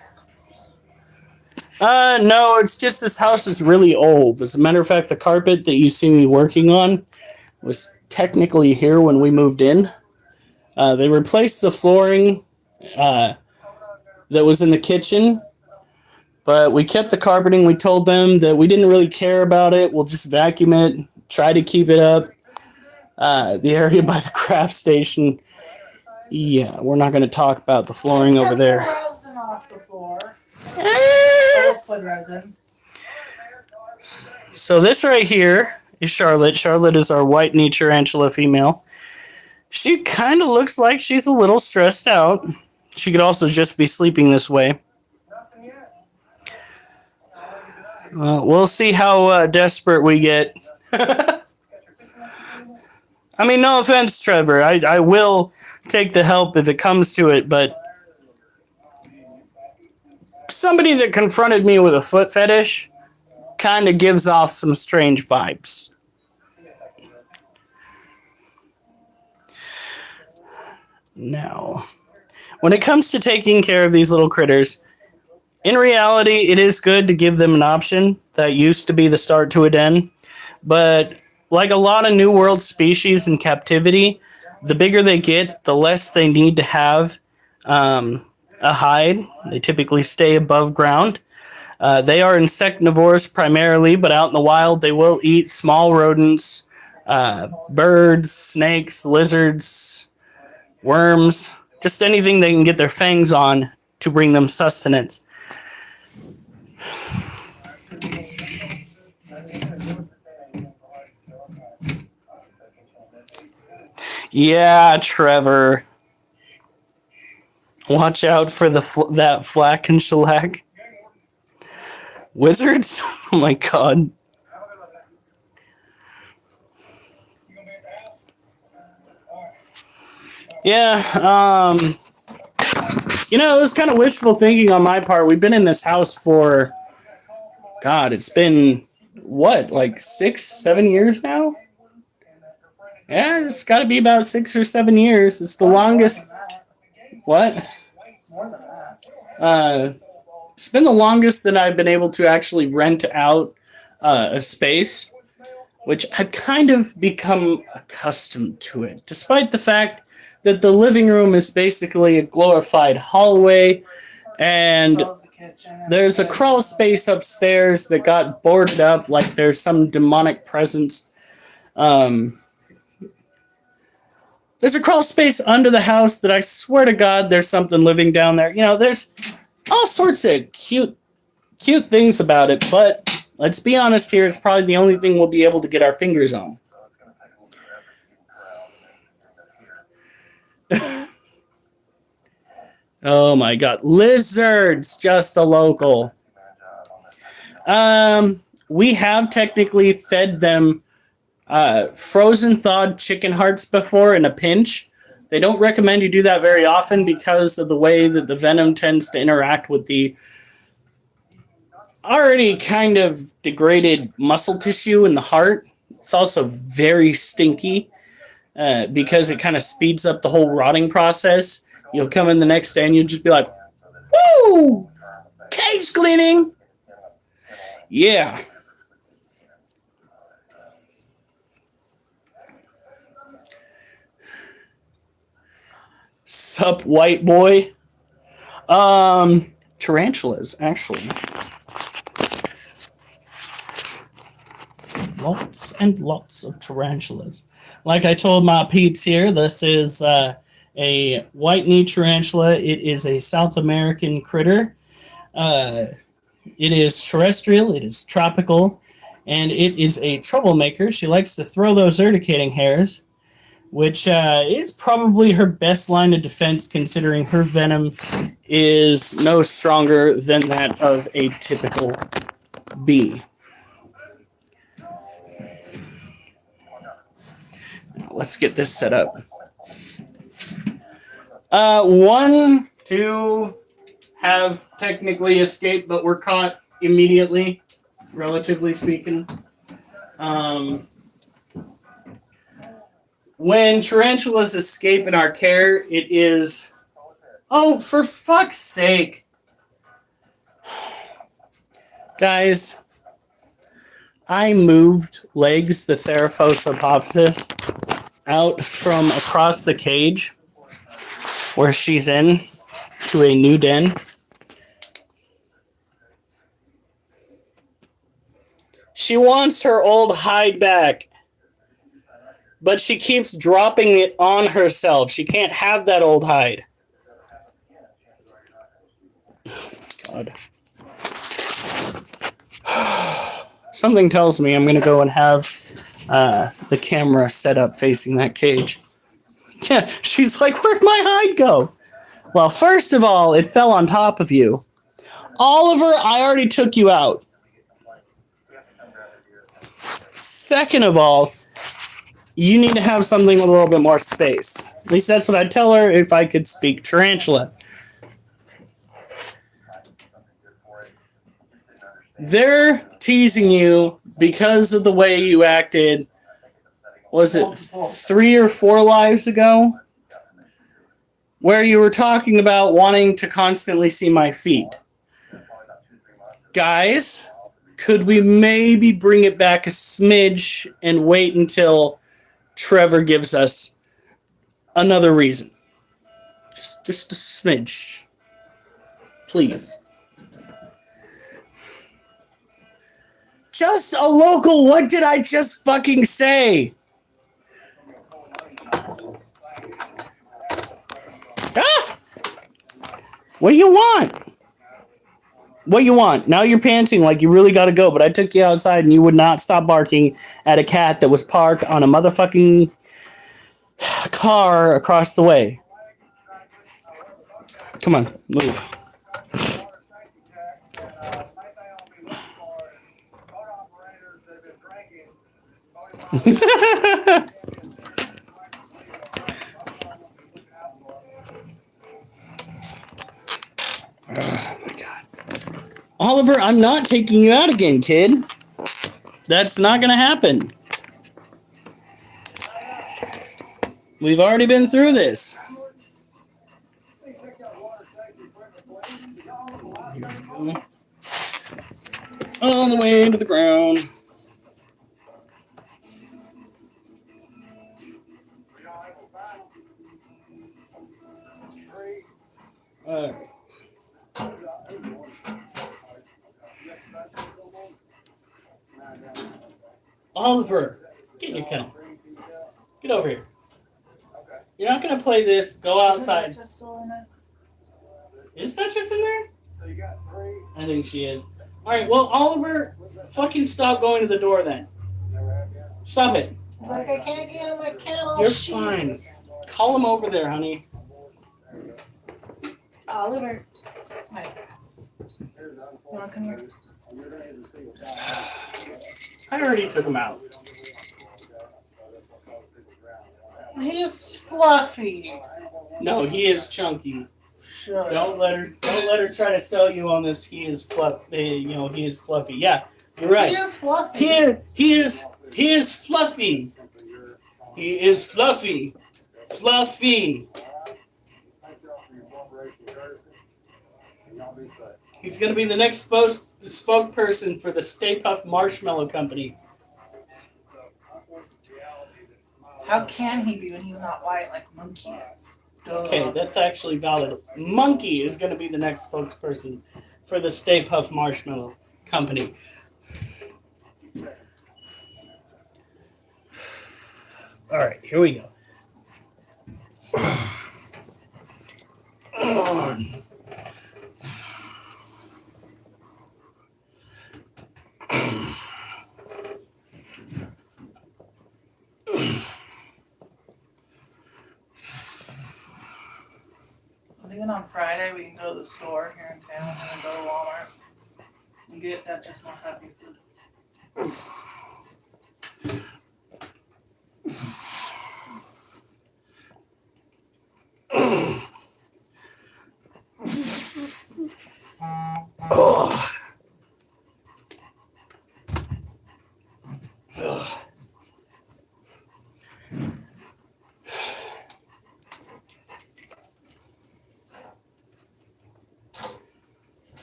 No, it's just this house is really old. As a matter of fact, the carpet that you see me working on was technically here when we moved in. They replaced the flooring that was in the kitchen, but we kept the carpeting. We told them that we didn't really care about it. We'll just vacuum it, try to keep it up. The area by the craft station, yeah, we're not going to talk about the flooring over there. Resin off the floor. Liquid resin. So this right here is Charlotte. Charlotte is our white knee tarantula female. She kind of looks like she's a little stressed out. She could also just be sleeping this way. We'll see how desperate we get. I mean, no offense, Trevor. I will take the help if it comes to it, but somebody that confronted me with a foot fetish kind of gives off some strange vibes. Now, when it comes to taking care of these little critters, in reality, it is good to give them an option. That used to be the start to a den. But like a lot of New World species in captivity, the bigger they get, the less they need to have a hide. They typically stay above ground. They are insectivores primarily, but out in the wild, they will eat small rodents, birds, snakes, lizards, worms, just anything they can get their fangs on to bring them sustenance. Yeah, Trevor. Watch out for that flak and shellac. Wizards? Oh my god. Yeah, it was kind of wishful thinking on my part. We've been in this house for, God, it's been, what, like 6, 7 years now? Yeah, it's got to be about 6 or 7 years. It's the longest. What? More than that. It's been the longest that I've been able to actually rent out a space, which I've kind of become accustomed to it, despite the fact that the living room is basically a glorified hallway, and there's a crawl space upstairs that got boarded up like there's some demonic presence. There's a crawl space under the house that I swear to God there's something living down there. There's all sorts of cute things about it, but let's be honest here, it's probably the only thing we'll be able to get our fingers on. Oh my God. Lizards, just a local. We have technically fed them frozen thawed chicken hearts before in a pinch. They don't recommend you do that very often because of the way that the venom tends to interact with the already kind of degraded muscle tissue in the heart. It's also very stinky because it kind of speeds up the whole rotting process. You'll come in the next day and you'll just be like, woo! Cage cleaning! Yeah. Sup, white boy? Tarantulas, actually. lots and lots of tarantulas. Like I told my peeps here, this is a white-knee tarantula. It is a South American critter. It is terrestrial, it is tropical, and it is a troublemaker. She likes to throw those urticating hairs, which is probably her best line of defense, considering her venom is no stronger than that of a typical bee. Now, let's get this set up. One, two have technically escaped, but were caught immediately, relatively speaking. When tarantulas escape in our care, it is... Oh, for fuck's sake. Guys, I moved Legs, the Theraphosa apophysis, out from across the cage where she's in to a new den. She wants her old hide back, but she keeps dropping it on herself. She can't have that old hide. God. Something tells me I'm going to go and have the camera set up facing that cage. Yeah, she's like, where'd my hide go? Well, first of all, it fell on top of you. Oliver, I already took you out. Second of all, you need to have something with a little bit more space. At least that's what I'd tell her if I could speak tarantula. They're teasing you because of the way you acted. Was it 3 or 4 lives ago? Where you were talking about wanting to constantly see my feet. Guys, could we maybe bring it back a smidge and wait until Trevor gives us another reason? Just a smidge. Please. Just a local, what did I just fucking say? Ah! What do you want? What do you want? Now you're panting like you really gotta go, but I took you outside and you would not stop barking at a cat that was parked on a motherfucking car across the way. Come on, move. Oh my God. Oliver, I'm not taking you out again, kid. That's not gonna happen. We've already been through this. On the way to the ground. Alright. Oliver, get in your kennel. Get over here. You're not gonna play this. Go outside. Is Duchess in there? So you got 3. I think she is. Alright, well, Oliver, fucking stop going to the door then. Stop it. He's like, I can't get in my kennel. You're She's- fine. Call him over there, honey. Oliver. Hi. You want to come here? I already took him out. He's fluffy. No, he is chunky. Sure. Don't let her try to sell you on this. He is fluffy. He is fluffy. Yeah, you're right. He is fluffy. He is fluffy. He is fluffy. Fluffy. He's gonna be the next spokesperson for the Stay Puft Marshmallow Company. How can he be when he's not white like Monkey is? Duh. Okay, that's actually valid. Monkey is gonna be the next spokesperson for the Stay Puft Marshmallow Company. All right, here we go. Even on Friday, we can go to the store here in town and then go to Walmart and get that just more happy food.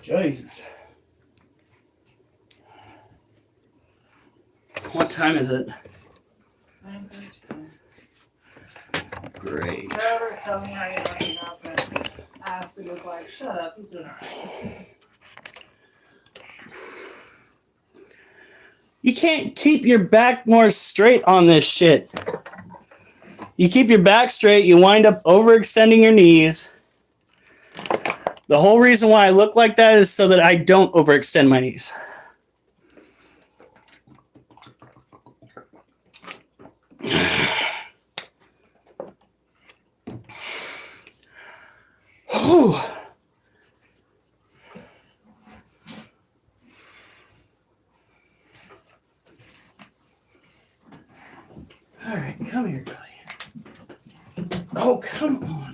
Jesus. What time is it? 9:32. Great. Never tell me how you're looking up and Ashley was like, shut up, he's doing alright. You can't keep your back more straight on this shit. You keep your back straight, you wind up overextending your knees. The whole reason why I look like that is so that I don't overextend my knees. Whew. All right, come here, buddy. Oh, come on.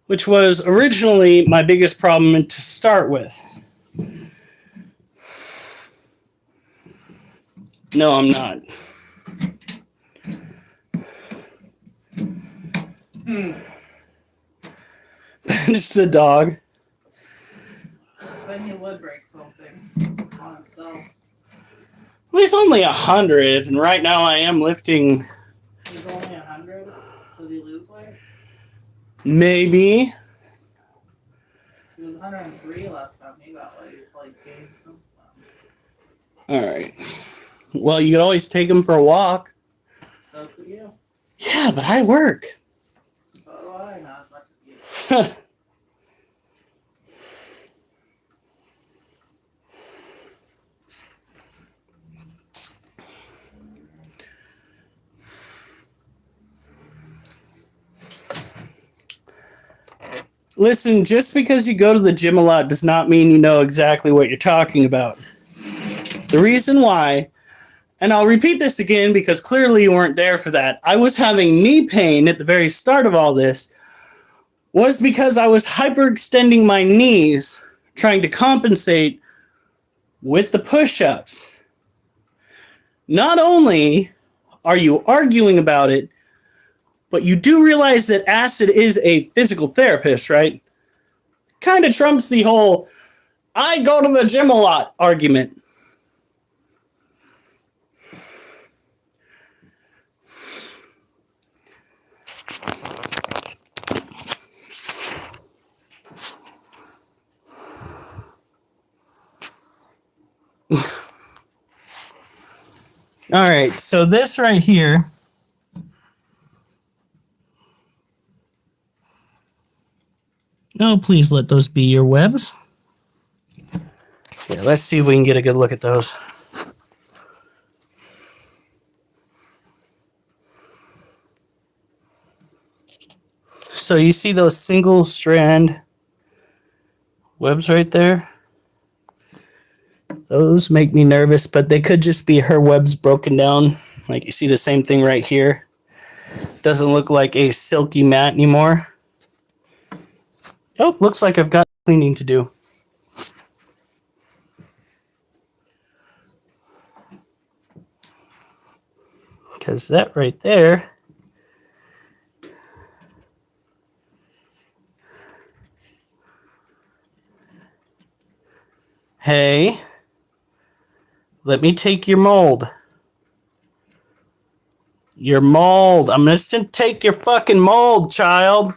Which was originally my biggest problem to start with. No, I'm not. Just a dog. Then he would break something on himself. Well, he's only 100, and right now I am lifting. He's only 100. Did he lose weight? Maybe. He was 103 last time he got weight. Like gained some stuff. All right. Well, you could always take him for a walk. So could you. Yeah, but I work. So do I, not as much as you. Listen, just because you go to the gym a lot does not mean you know exactly what you're talking about. The reason why, and I'll repeat this again because clearly you weren't there for that, I was having knee pain at the very start of all this, was because I was hyperextending my knees, trying to compensate with the push-ups. Not only are you arguing about it, but you do realize that acid is a physical therapist, right? Kind of trumps the whole, I go to the gym a lot argument. All right, so this right here. Oh, please let those be your webs. Here, let's see if we can get a good look at those. So you see those single strand webs right there? Those make me nervous, but they could just be her webs broken down. Like you see the same thing right here. Doesn't look like a silky mat anymore. Oh, looks like I've got cleaning to do. Because that right there hey, let me take your mold. Your mold. I'm just gonna take your fucking mold, child.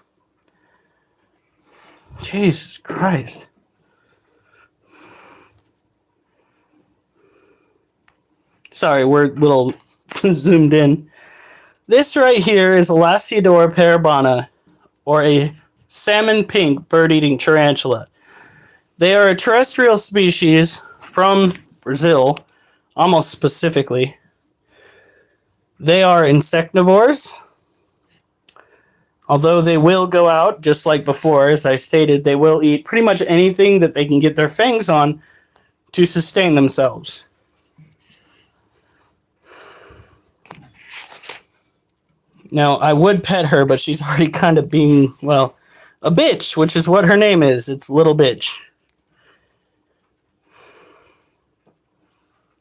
Jesus Christ. Sorry, we're a little zoomed in. This right here is a Lasiodora parabana, or a salmon pink bird-eating tarantula. They are a terrestrial species from Brazil, almost specifically. They are insectivores. Although they will go out, just like before, as I stated, they will eat pretty much anything that they can get their fangs on to sustain themselves. Now, I would pet her, but she's already kind of being, well, a bitch, which is what her name is. It's Little Bitch.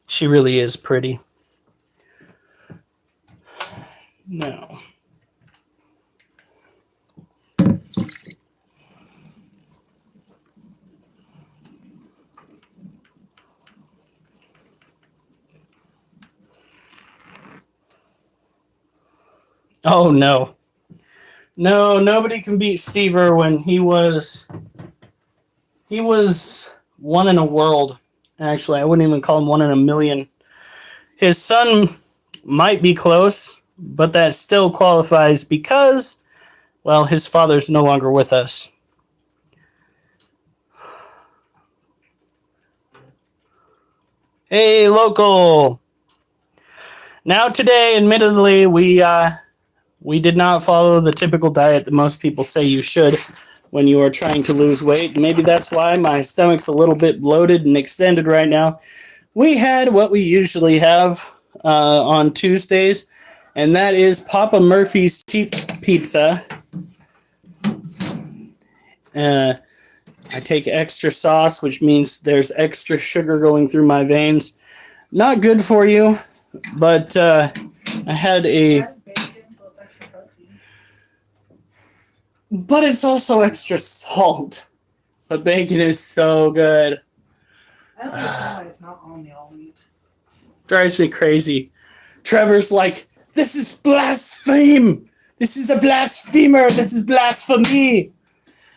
She really is pretty. Now. Oh, no. No, nobody can beat Steve Irwin. He was one in a world. Actually, I wouldn't even call him one in a million. His son might be close, but that still qualifies because, well, his father's no longer with us. Hey, local. Now today, admittedly, we did not follow the typical diet that most people say you should when you are trying to lose weight. Maybe that's why my stomach's a little bit bloated and extended right now. We had what we usually have on Tuesdays, and that is Papa Murphy's cheap pizza. I take extra sauce, which means there's extra sugar going through my veins. Not good for you, but I had a... But it's also extra salt. But bacon is so good. I don't understand why it's not on the all meat. Drives me crazy. Trevor's like, this is blaspheme. This is a blasphemer. This is blasphemy.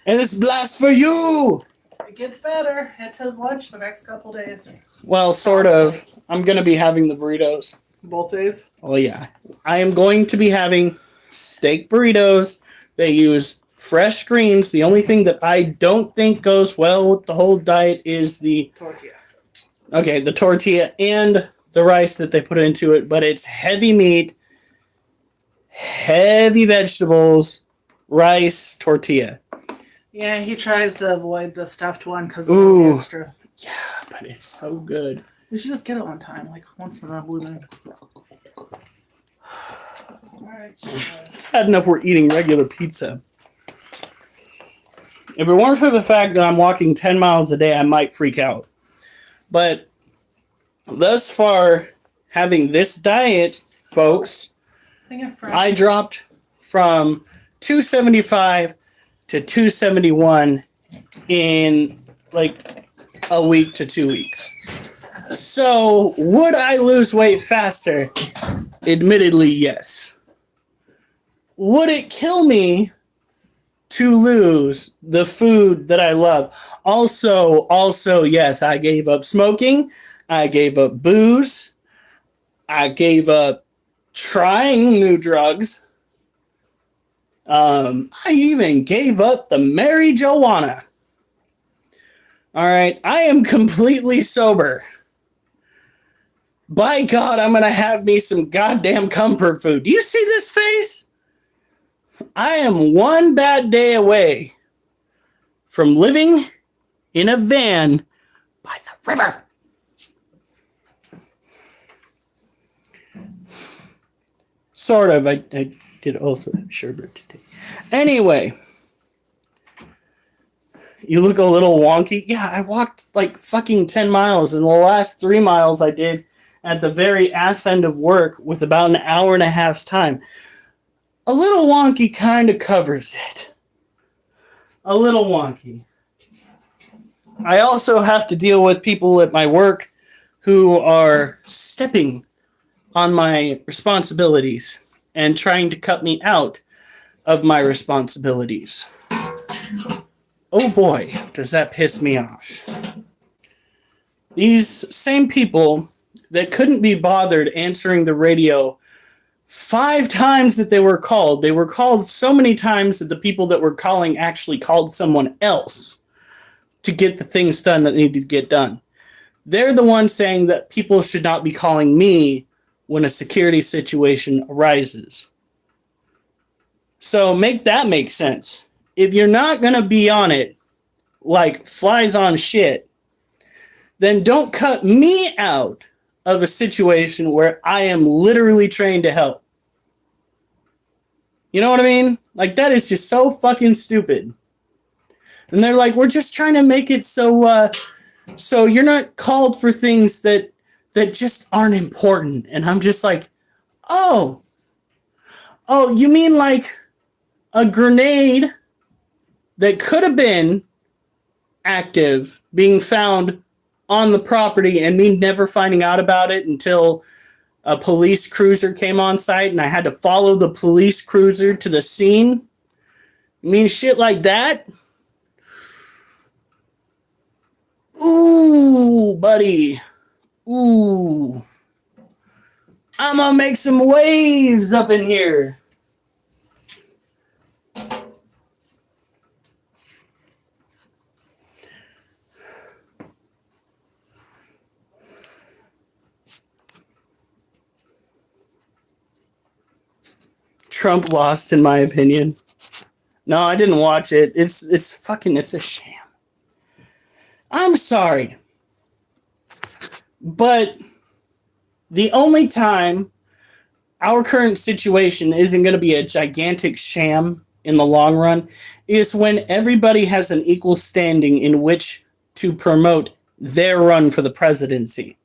And this is blast for you. It gets better. It's his lunch the next couple days. Well, sort of. I'm going to be having the burritos. Both days? Oh, yeah. I am going to be having steak burritos. They use fresh greens. The only thing that I don't think goes well with the whole diet is the tortilla. Okay, the tortilla and the rice that they put into it, but it's heavy meat, heavy vegetables, rice, tortilla. Yeah, he tries to avoid the stuffed one because of all the extra. Yeah, but it's so good. We should just get it on time, like once in a blue moon. Alright. It's bad enough we're eating regular pizza. If it weren't for the fact that I'm walking 10 miles a day, I might freak out. But thus far, having this diet, folks, I dropped from 275 to 271 in like a week to 2 weeks. So, would I lose weight faster? Admittedly, yes. Would it kill me to lose the food that I love? Also, yes, I gave up smoking. I gave up booze. I gave up trying new drugs. I even gave up the marijuana. All right, I am completely sober. By God, I'm going to have me some goddamn comfort food. Do you see this face? I am one bad day away from living in a van by the river. Sort of. I did also have sherbet today. Anyway. You look a little wonky. Yeah, I walked like fucking 10 miles, and the last 3 miles I did at the very ass end of work with about an hour and a half's time. A little wonky kind of covers it. A little wonky. I also have to deal with people at my work who are stepping on my responsibilities. and trying to cut me out of my responsibilities. Oh boy, does that piss me off. These same people that couldn't be bothered answering the radio 5 times that they were called so many times that the people that were calling actually called someone else to get the things done that needed to get done. They're the ones saying that people should not be calling me when a security situation arises. So make that make sense. If you're not going to be on it like flies on shit, then don't cut me out of a situation where I am literally trained to help. You know what I mean? Like, that is just so fucking stupid. And they're like, we're just trying to make it so so you're not called for things that just aren't important. And I'm just like, oh, you mean like a grenade that could have been active being found on the property and me never finding out about it until a police cruiser came on site and I had to follow the police cruiser to the scene? You mean shit like that? Ooh, buddy. Ooh. I'm gonna make some waves up in here. Trump lost, in my opinion. No, I didn't watch it. It's a sham. I'm sorry. But the only time our current situation isn't going to be a gigantic sham in the long run is when everybody has an equal standing in which to promote their run for the presidency.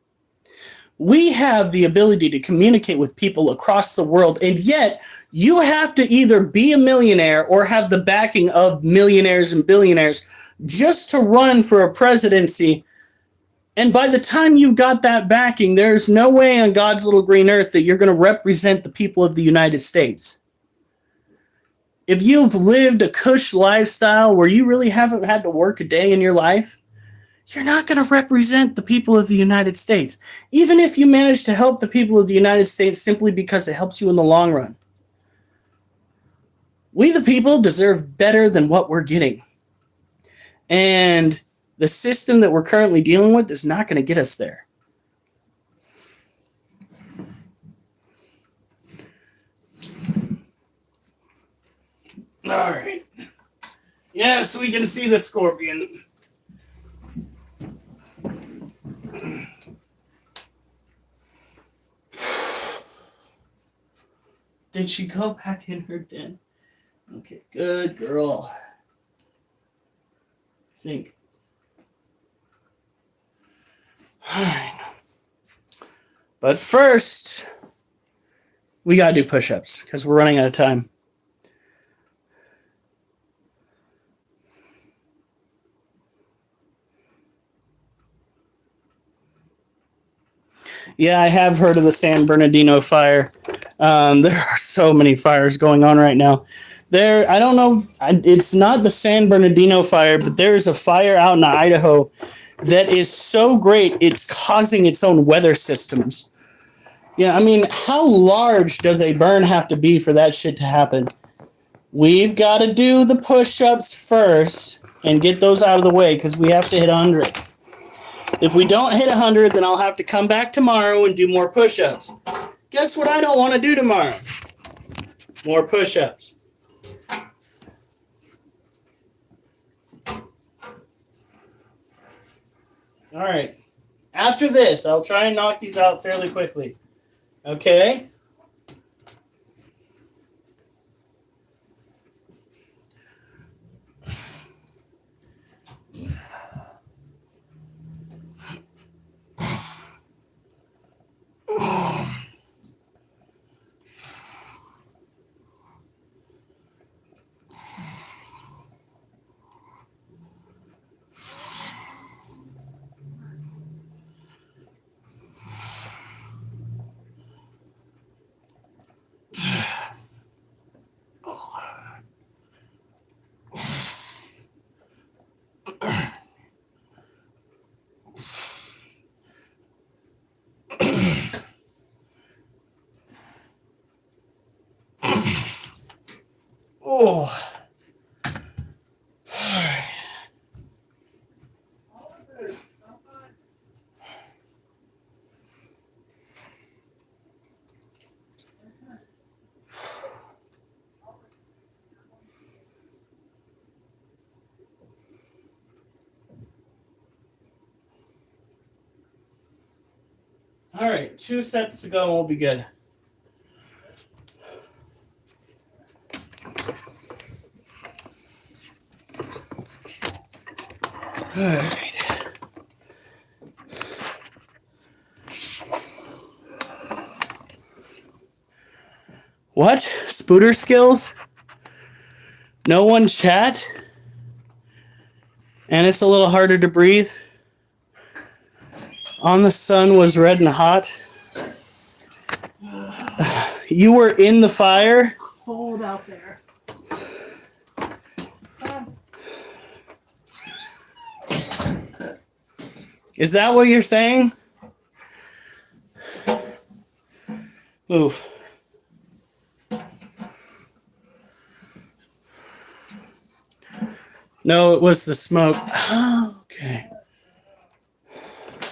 We have the ability to communicate with people across the world, and yet you have to either be a millionaire or have the backing of millionaires and billionaires just to run for a presidency. And by the time you've got that backing, there's no way on God's little green earth that you're going to represent the people of the United States. If you've lived a cush lifestyle where you really haven't had to work a day in your life, you're not going to represent the people of the United States, even if you manage to help the people of the United States simply because it helps you in the long run. We, the people, deserve better than what we're getting. And the system that we're currently dealing with is not going to get us there. All right. Yes, we can see the scorpion. Did she go back in her den? Okay, good girl. Think. All right. But first, we gotta do push-ups because we're running out of time. Yeah, I have heard of the San Bernardino fire. There are so many fires going on right now. I don't know, it's not the San Bernardino fire, but there is a fire out in Idaho that is so great, it's causing its own weather systems. Yeah, I mean, how large does a burn have to be for that shit to happen? We've got to do the push-ups first and get those out of the way because we have to hit 100. If we don't hit 100, then I'll have to come back tomorrow and do more push-ups. Guess what I don't want to do tomorrow? More push-ups. All right. After this, I'll try and knock these out fairly quickly. Okay? Oh. All right, 2 sets to go and we'll be good. All right. What? Spooter skills? No one chat? And it's a little harder to breathe? On the sun was red and hot? You were in the fire? Cold out there. Is that what you're saying? Oof. No, it was the smoke. Okay.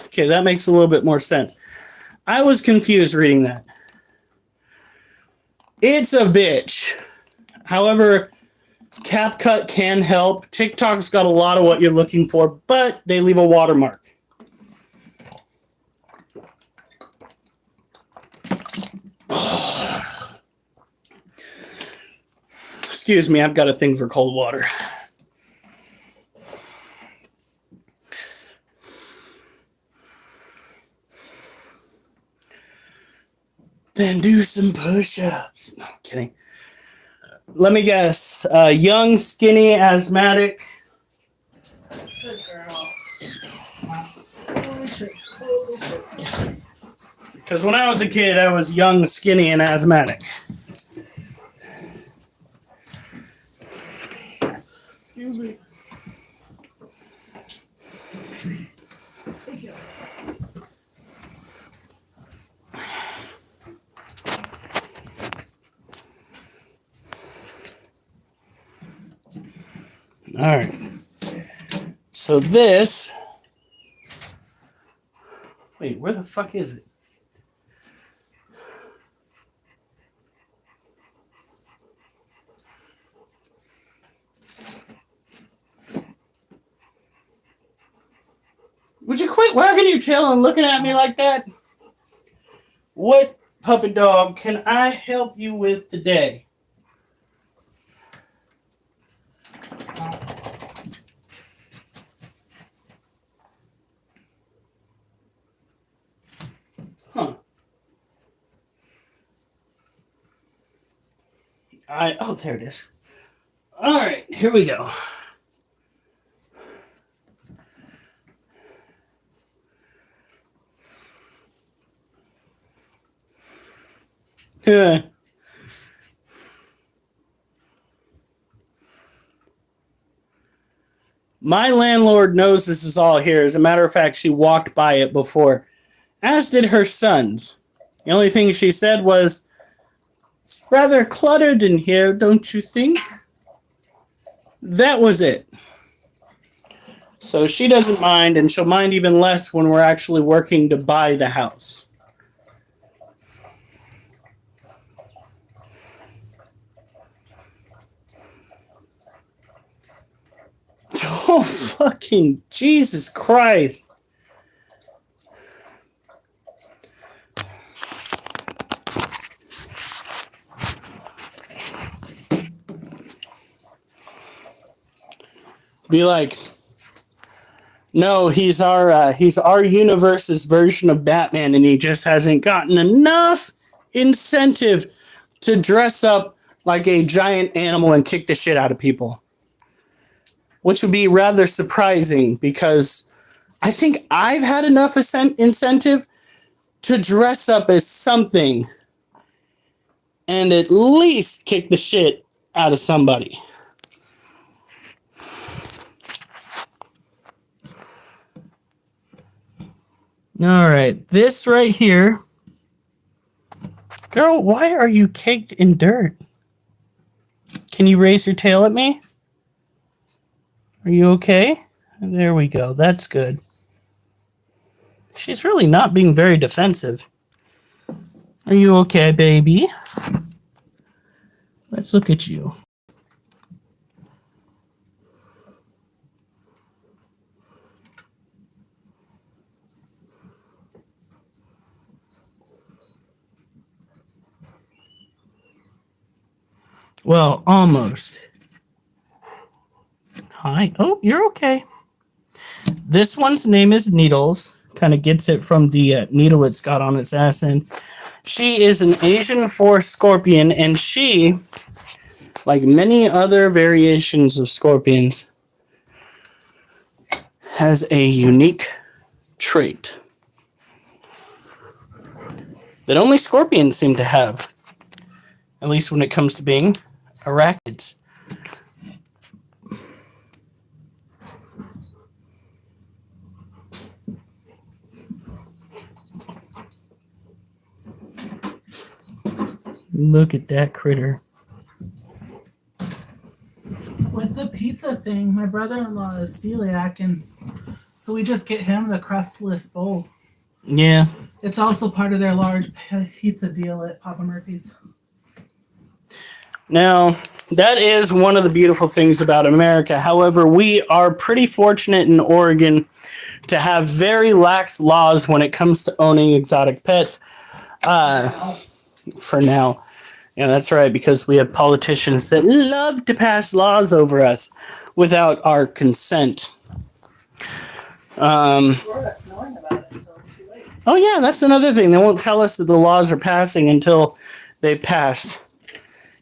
Okay, that makes a little bit more sense. I was confused reading that. It's a bitch. However, CapCut can help. TikTok's got a lot of what you're looking for, but they leave a watermark. Excuse me, I've got a thing for cold water. Then do some push-ups. No, I'm kidding. Let me guess. Young, skinny, asthmatic. Good girl. Because when I was a kid, I was young, skinny, and asthmatic. Excuse me. All right. So this. Wait, where the fuck is it? Would you quit wagging your tail and looking at me like that? What, puppy dog, can I help you with today? Huh. Oh, there it is. All right, here we go. Yeah. My landlord knows this is all here. As a matter of fact, she walked by it before, as did her sons. The only thing she said was, "It's rather cluttered in here, don't you think?" That was it. So she doesn't mind, and she'll mind even less when we're actually working to buy the house. Oh, fucking Jesus Christ. Be like, no, he's our universe's version of Batman, and he just hasn't gotten enough incentive to dress up like a giant animal and kick the shit out of people. Which would be rather surprising, because I think I've had enough incentive to dress up as something and at least kick the shit out of somebody. All right, this right here. Girl, why are you caked in dirt? Can you raise your tail at me? Are you okay? There we go. That's good. She's really not being very defensive. Are you okay, baby? Let's look at you. Well, almost. Hi. Oh, you're okay. This one's name is Needles. Kind of gets it from the needle it's got on its ass end. She is an Asian forest scorpion, and she, like many other variations of scorpions, has a unique trait that only scorpions seem to have, at least when it comes to being arachnids. Look at that critter. With the pizza thing, my brother-in-law is celiac, and so we just get him the crustless bowl. Yeah. It's also part of their large pizza deal at Papa Murphy's. Now, that is one of the beautiful things about America. However, we are pretty fortunate in Oregon to have very lax laws when it comes to owning exotic pets. For now. Yeah, that's right, because we have politicians that love to pass laws over us without our consent. Or us knowing about it until it's too late. Oh, yeah, that's another thing. They won't tell us that the laws are passing until they pass.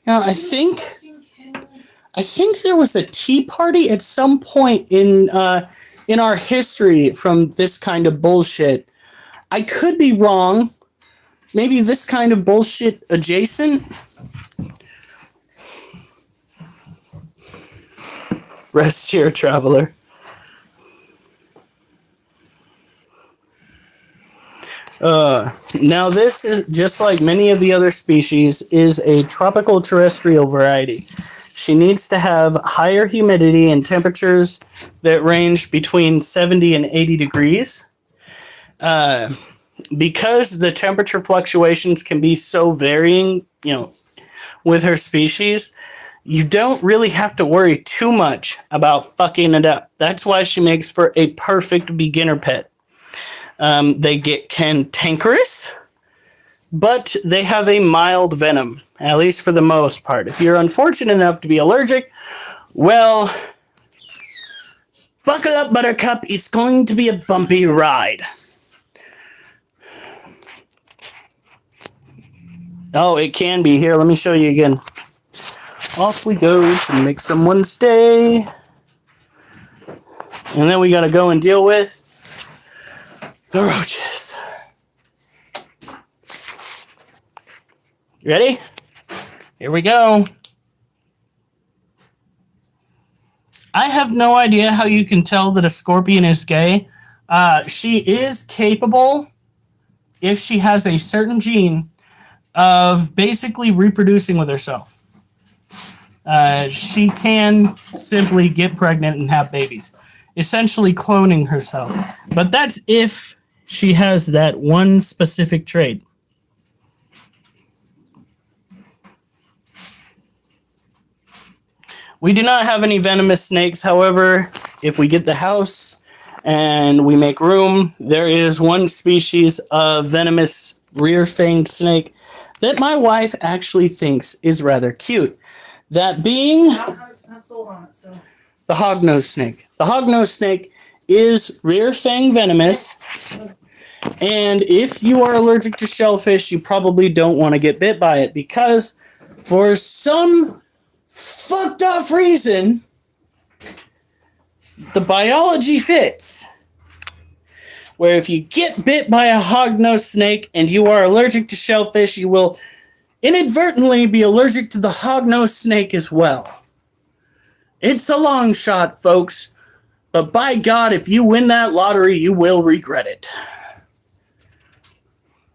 Now, I think there was a tea party at some point in our history from this kind of bullshit. I could be wrong. Maybe this kind of bullshit adjacent? Rest here, traveler. Now this is, just like many of the other species, is a tropical terrestrial variety. She needs to have higher humidity and temperatures that range between 70 and 80 degrees. Because the temperature fluctuations can be so varying, with her species, you don't really have to worry too much about fucking it up. That's why she makes for a perfect beginner pet. They get cantankerous, but they have a mild venom, at least for the most part. If you're unfortunate enough to be allergic, well, buckle up, Buttercup. It's going to be a bumpy ride. Oh, it can be. Here, let me show you again. Off we go to make someone stay. And then we got to go and deal with the roaches. You ready? Here we go. I have no idea how you can tell that a scorpion is gay. She is capable, if she has a certain gene, of basically reproducing with herself. She can simply get pregnant and have babies, essentially cloning herself. But that's if she has that one specific trait. We do not have any venomous snakes. However, if we get the house and we make room, there is one species of venomous rear-fanged snake that my wife actually thinks is rather cute. That being the hognose snake. The hognose snake is rear-fang venomous, and if you are allergic to shellfish, you probably don't want to get bit by it because for some fucked off reason, the biology fits. Where if you get bit by a hognose snake and you are allergic to shellfish, you will inadvertently be allergic to the hognose snake as well. It's a long shot, folks. But by God, if you win that lottery, you will regret it.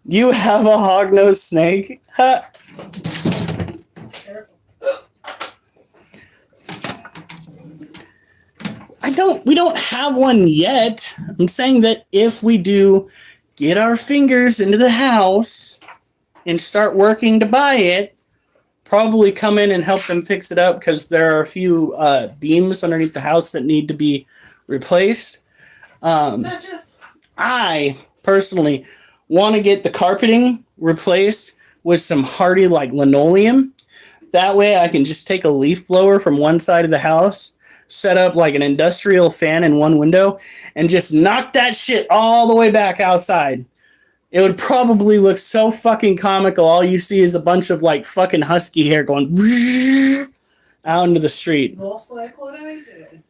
You have a hognose snake? Huh. We don't have one yet. I'm saying that if we do get our fingers into the house and start working to buy it, probably come in and help them fix it up because there are a few beams underneath the house that need to be replaced. I personally want to get the carpeting replaced with some hardy like linoleum. That way I can just take a leaf blower from one side of the house, set up like an industrial fan in one window, and just knock that shit all the way back outside. It would probably look so fucking comical. All you see is a bunch of like fucking husky hair going out into the street. Most like what I did.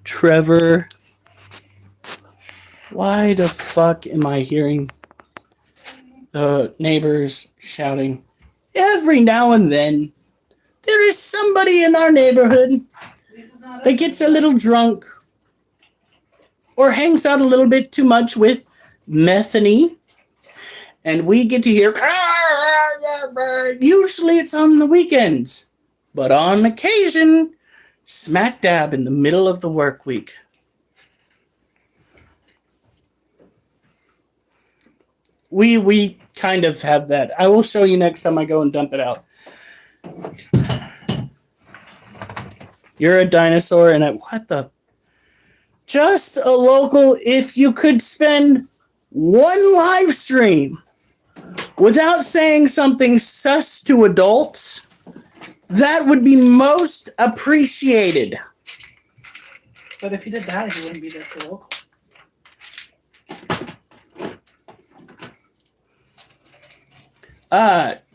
Trevor, why the fuck am I hearing the neighbors shouting? Every now and then, there is somebody in our neighborhood that gets a little drunk or hangs out a little bit too much with Methany, and we get to hear, usually it's on the weekends, but on occasion, smack dab in the middle of the work week. We kind of have that. I will show you next time I go and dump it out. You're a dinosaur and what the? Just a local, if you could spend one live stream without saying something sus to adults, that would be most appreciated. But if he did that, he wouldn't be this local.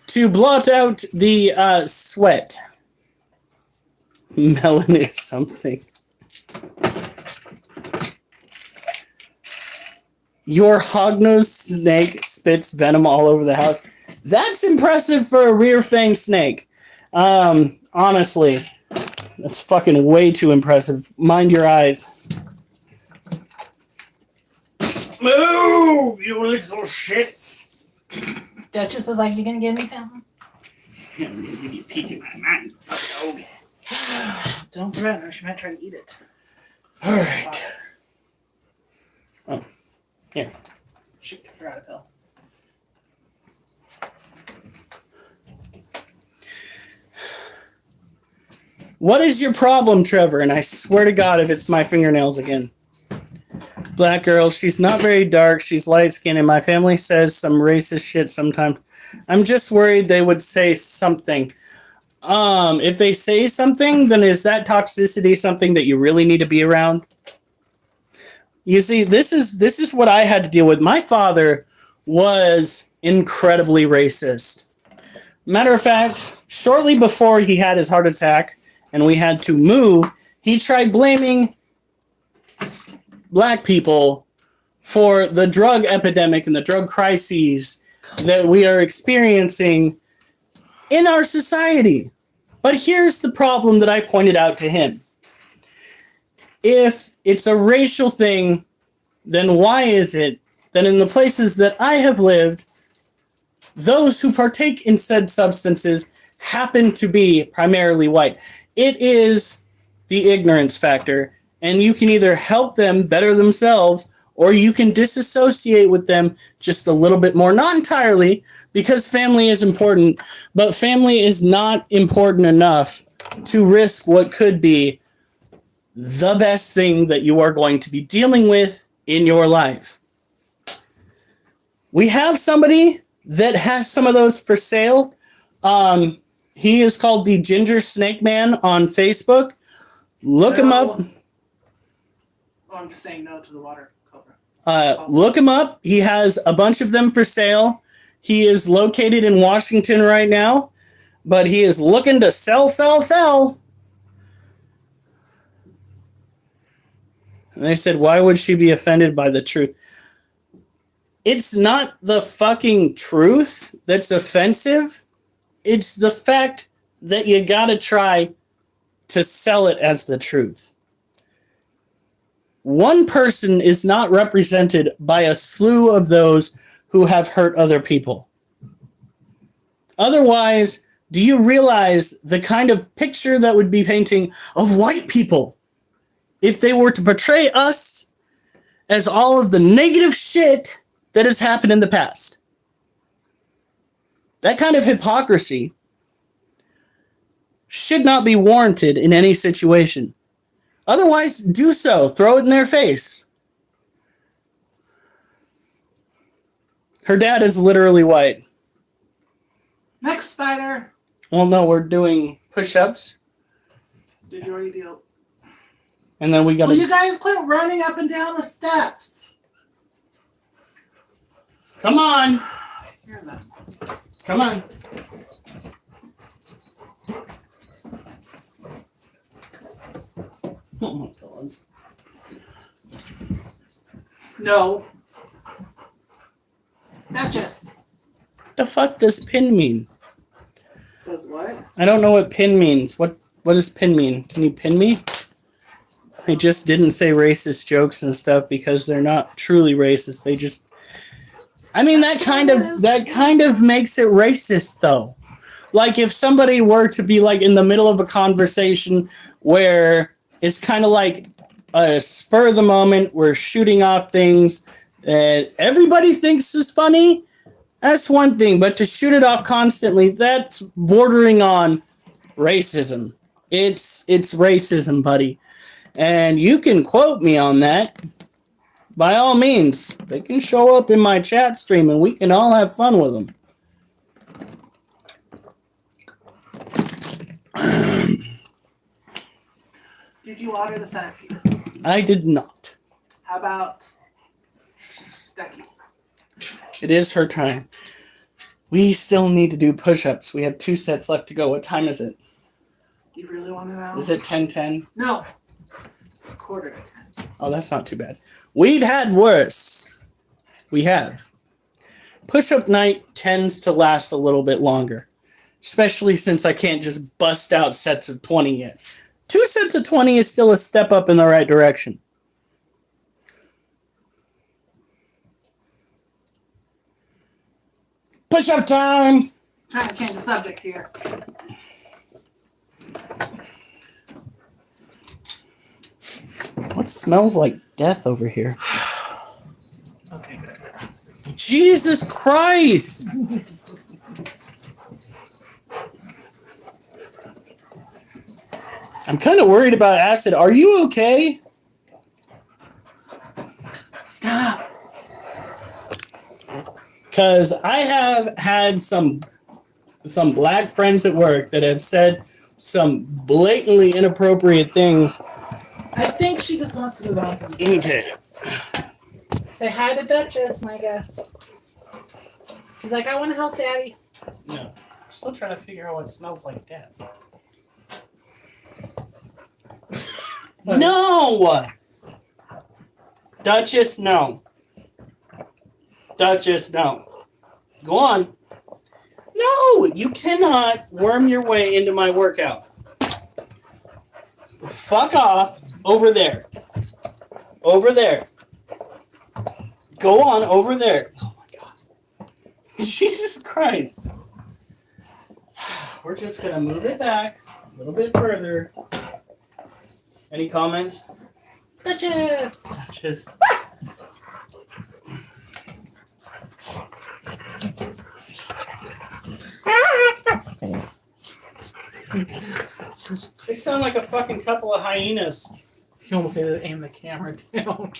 To blot out the sweat. Melon is something. Your hognose snake spits venom all over the house. That's impressive for a rear fang snake. Honestly, that's fucking way too impressive. Mind your eyes. Move, you little shits. Duchess is like, you gonna give me something? Yeah, I'm gonna give you a peek in my mind. Okay. Don't threaten her, she might try to eat it. Alright. Oh, here. Shoot, I forgot a pill. What is your problem, Trevor? And I swear to God, if it's my fingernails again. Black girl, she's not very dark. She's light-skinned, and my family says some racist shit sometimes. I'm just worried they would say something. If they say something, then is that toxicity something that you really need to be around? You see, this is what I had to deal with. My father was incredibly racist. Matter of fact, shortly before he had his heart attack and we had to move, he tried blaming black people for the drug epidemic and the drug crises that we are experiencing in our society. But here's the problem that I pointed out to him. If it's a racial thing, then why is it that in the places that I have lived, those who partake in said substances happen to be primarily white? It is the ignorance factor, and you can either help them better themselves or you can disassociate with them just a little bit more. Not entirely, because family is important, but family is not important enough to risk what could be the best thing that you are going to be dealing with in your life. We have somebody that has some of those for sale. He is called the Ginger Snake Man on Facebook. Look him up. Oh, I'm just saying no to the water cobra. Look him up. He has a bunch of them for sale. He is located in Washington right now, but he is looking to sell. And they said, why would she be offended by the truth? It's not the fucking truth that's offensive. It's the fact that you gotta try to sell it as the truth. one person is not represented by a slew of those who have hurt other people. Otherwise, do you realize the kind of picture that would be painting of white people if they were to portray us as all of the negative shit that has happened in the past? That kind of hypocrisy should not be warranted in any situation. Otherwise, do so. Throw it in their face. Her dad is literally white. Next spider. Well, no, we're doing push-ups. Did you already do? And then we gotta... Will you guys quit running up and down the steps? Come on. Here then. Come on. Oh my god. No. Duchess. What the fuck does pin mean? Does what? I don't know what pin means. What does pin mean? Can you pin me? They just didn't say racist jokes and stuff because they're not truly racist. They just... I mean, that kind of makes it racist, though. Like, if somebody were to be, like, in the middle of a conversation where it's kind of like a spur of the moment, we're shooting off things that everybody thinks is funny, that's one thing. But to shoot it off constantly, that's bordering on racism. It's racism, buddy. And you can quote me on that. By all means, they can show up in my chat stream and we can all have fun with them. Did you water the centipede? I did not. How about Becky? It is her time. We still need to do push-ups. We have 2 sets left to go. What time is it? You really want to know? Is it 10:10? No. 9:45. Oh, that's not too bad. We've had worse. We have. Push-up night tends to last a little bit longer. Especially since I can't just bust out sets of 20 yet. 2 sets of 20 is still a step up in the right direction. Push-up time! Trying to change the subject here. What smells like death over here? Okay, good. Jesus Christ! I'm kind of worried about acid. Are you okay? Stop. Because I have had some black friends at work that have said some blatantly inappropriate things. I think she just wants to move on. Okay. Say hi to Duchess, my guess. She's like, I want to help Daddy. No. I'm still trying to figure out what smells like death. No! Duchess, no. Duchess, no. Go on. No! You cannot worm your way into my workout. Fuck off. Over there. Over there. Go on, over there. Oh my god. Jesus Christ. We're just gonna move it back a little bit further. Any comments? Duchess! Duchess. They sound like a fucking couple of hyenas. You almost need to aim the camera down.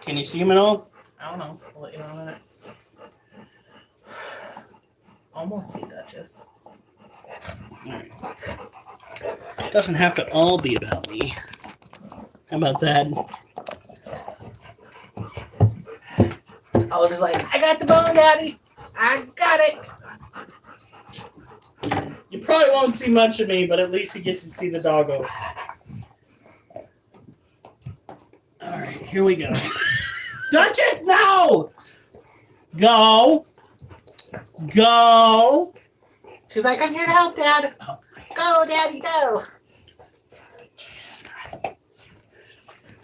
Can you see them at all? I don't know. I'll let you know in a minute. Almost see Duchess. Alright. Doesn't have to all be about me. How about that? Oliver's like, I got the bone, Daddy. I got it. You probably won't see much of me, but at least he gets to see the doggo. Alright, here we go. Duchess, no! Go! Go! She's like, I'm here to help, Dad. Go, Daddy, go.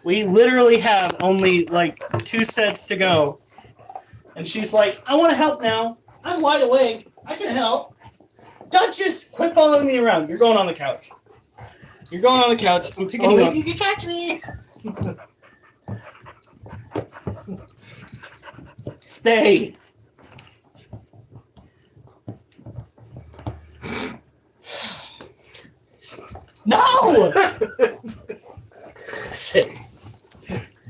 We literally have only like 2 sets to go. And she's like, I want to help now. I'm wide awake. I can help. Duchess, quit following me around. You're going on the couch. You're going on the couch. I'm picking you Only up. if you can catch me. Stay. No! Sit.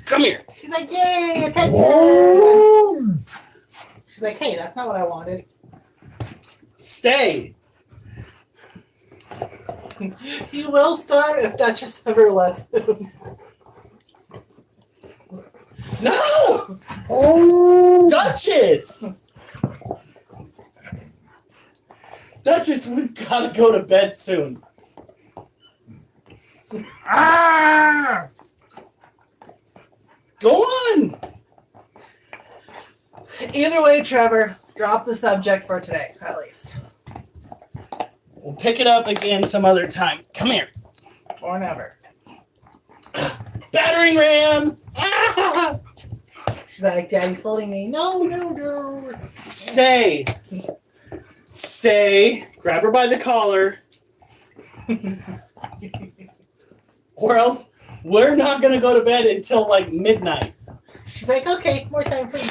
Come here. She's like, yay, attention. She's like, hey, that's not what I wanted. Stay. He will start if Duchess ever lets him. No! Duchess! Duchess, we've got to go to bed soon. Ah! Go on! Either way, Trevor, drop the subject for today, at least. We'll pick it up again some other time. Come here. Or never. Battering ram! Ah! She's like, Daddy's holding me. No, no, no. Stay. Stay. Grab her by the collar. Or else we're not going to go to bed until like midnight. She's like, okay, more time for you.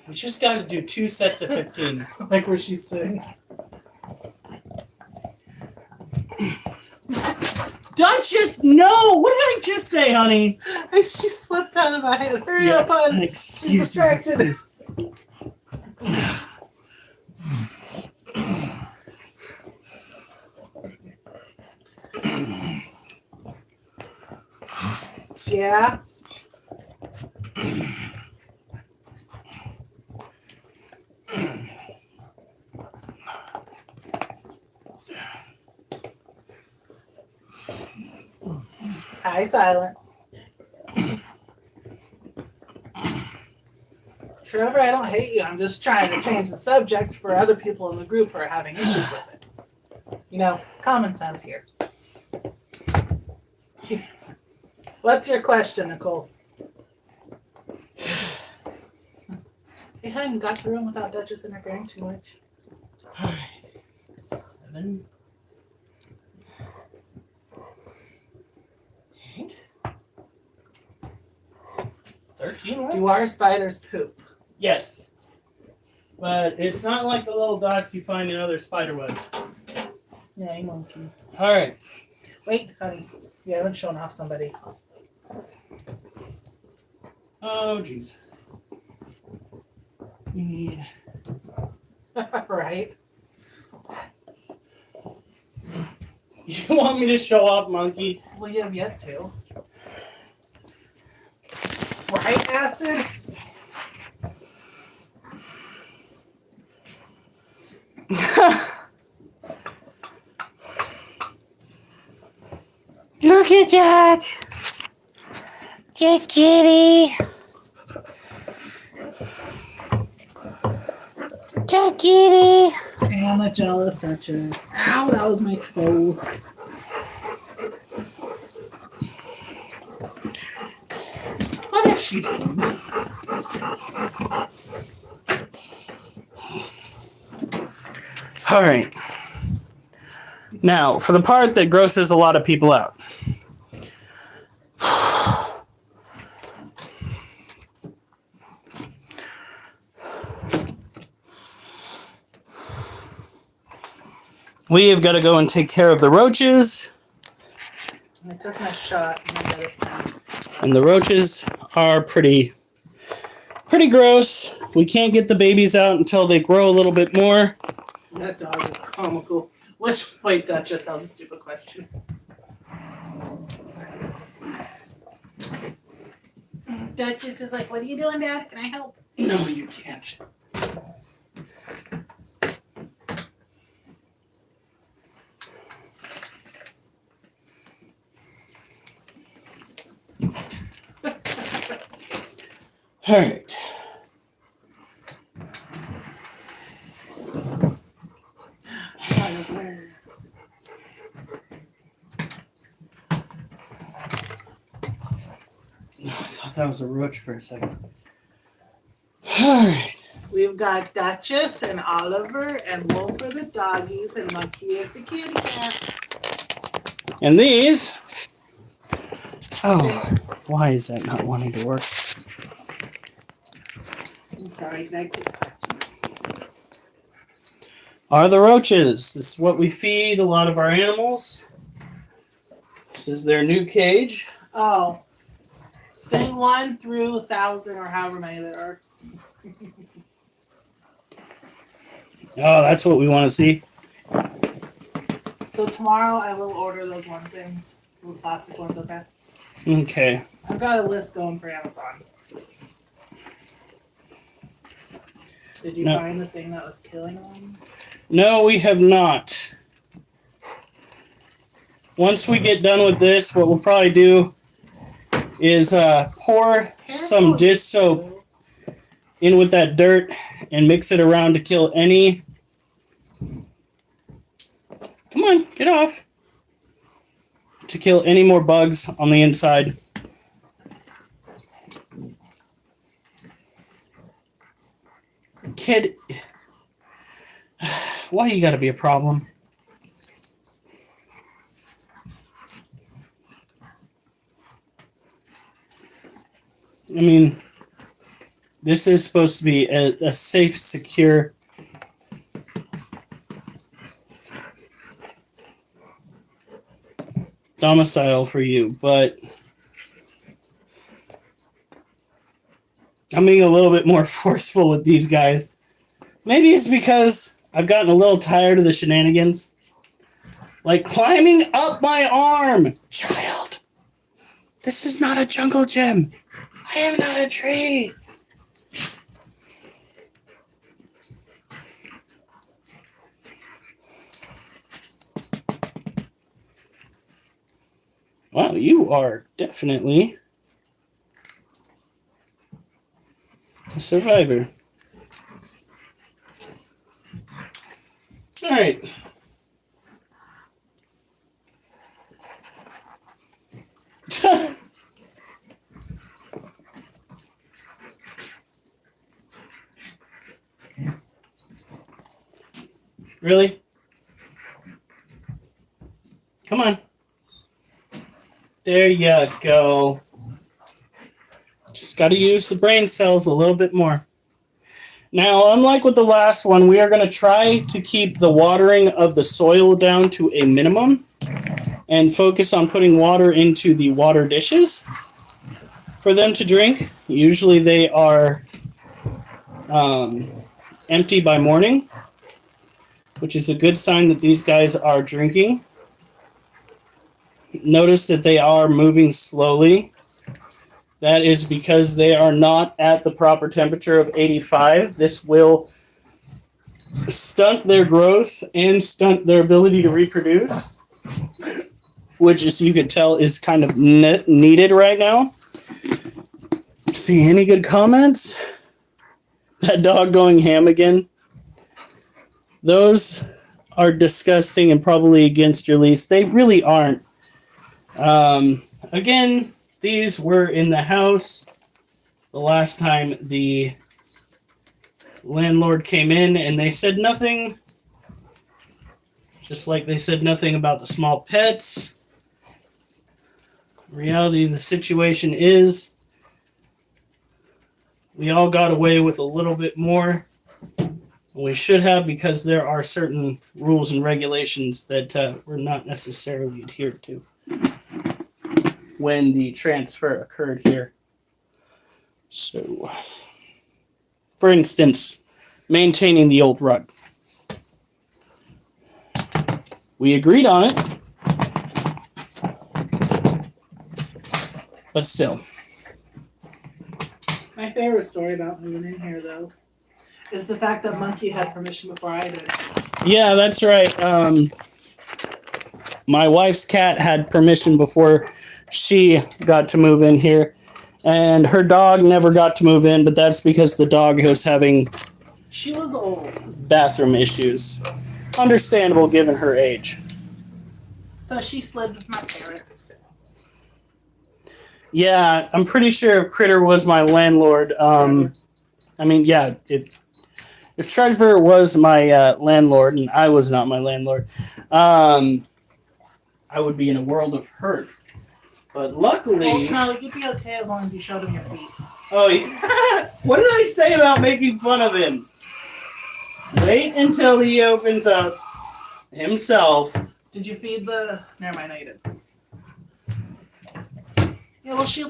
We just got to do 2 sets of 15. Like where she's sitting. Duchess, no! What did I just say, honey? She slipped out of my hand. Hurry up, hon. Excuse She's distracted. Yeah. Hi, Silent. Trevor, I don't hate you. I'm just trying to change the subject for other people in the group who are having issues with it. You know, common sense here. What's your question, Nicole? Hey, honey, got the room without Duchess interfering too much. Alright. 7. 8. 13. Do our spiders poop? Yes. But it's not like the little dots you find in other spider webs. Yeah, you monkey. Alright. Wait, honey. You haven't shown off somebody. Oh, jeez. We need... Right? You want me to show off, monkey? Well, you have yet to. Right, Acid? Look at that! Get kitty! Get kitty! And the jealous Duchess. Ow, that was my toe. What is she doing? Alright. Now, for the part that grosses a lot of people out. We have got to go and take care of the roaches. I took my shot and I got it sound. And the roaches are pretty gross. We can't get the babies out until they grow a little bit more. That dog is comical. Wait, Duchess, that was a stupid question. Duchess is like, what are you doing, Dad? Can I help? No, you can't. All right. that was a roach for a second. Alright. We've got Duchess and Oliver and Wolf for the doggies and Monkey is the kitty cat. And these. Oh, why is that not wanting to work? I'm sorry, that keeps touching. Are the roaches. This is what we feed a lot of our animals. This is their new cage. Oh. Thing 1 through 1,000 or however many there are. Oh, that's what we want to see. So tomorrow I will order those one things. Those plastic ones, okay? Okay. I've got a list going for Amazon. Did you No. find the thing that was killing them? No, we have not. Once we get done with this, what we'll probably do is pour some dish soap in with that dirt and mix it around to kill any... Come on, get off. To kill any more bugs on the inside. Kid, why you gotta be a problem? I mean, this is supposed to be a safe, secure domicile for you, but I'm being a little bit more forceful with these guys. Maybe it's because I've gotten a little tired of the shenanigans. Like climbing up my arm! Child, this is not a jungle gym. I am not a tree. Wow, you are definitely a survivor. All right. Really? Come on. There you go. Just got to use the brain cells a little bit more. Now, unlike with the last one, we are going to try to keep the watering of the soil down to a minimum and focus on putting water into the water dishes for them to drink. Usually they are empty by morning, which is a good sign that these guys are drinking. Notice that they are moving slowly. That is because they are not at the proper temperature of 85. This will stunt their growth and stunt their ability to reproduce, which, as you can tell, is kind of needed right now. See any good comments? That dog going ham again. Those are disgusting and probably against your lease. They really aren't. Again, these were in the house the last time the landlord came in, and they said nothing, just like they said nothing about the small pets. Reality of the situation is we all got away with a little bit more than we should have, because there are certain rules and regulations that were not necessarily adhered to when the transfer occurred here. So, for instance, maintaining the old rug. We agreed on it, but still. My favorite story about moving in here, though, is the fact that Monkey had permission before I did. Yeah, that's right. My wife's cat had permission before she got to move in here, and her dog never got to move in, but that's because the dog was having She was old. bathroom issues. Understandable given her age. So she slid with my parents. Yeah, I'm pretty sure if Critter was my landlord, I mean, yeah, if Treasure was my landlord and I was not my landlord, I would be in a world of hurt. But luckily, Well, no, you'd be okay as long as you showed him your feet. oh, yeah. What did I say about making fun of him? Wait until he opens up himself. Did you feed the? Never mind, I did. Yeah, well, she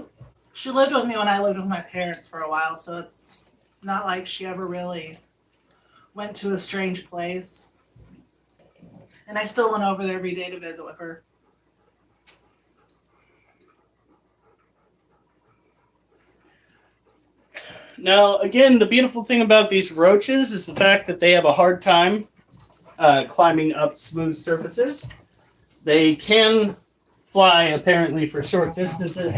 lived with me when I lived with my parents for a while, so it's not like she ever really went to a strange place. And I still went over there every day to visit with her. Now, again, the beautiful thing about these roaches is the fact that they have a hard time climbing up smooth surfaces. They can fly, apparently, for short distances,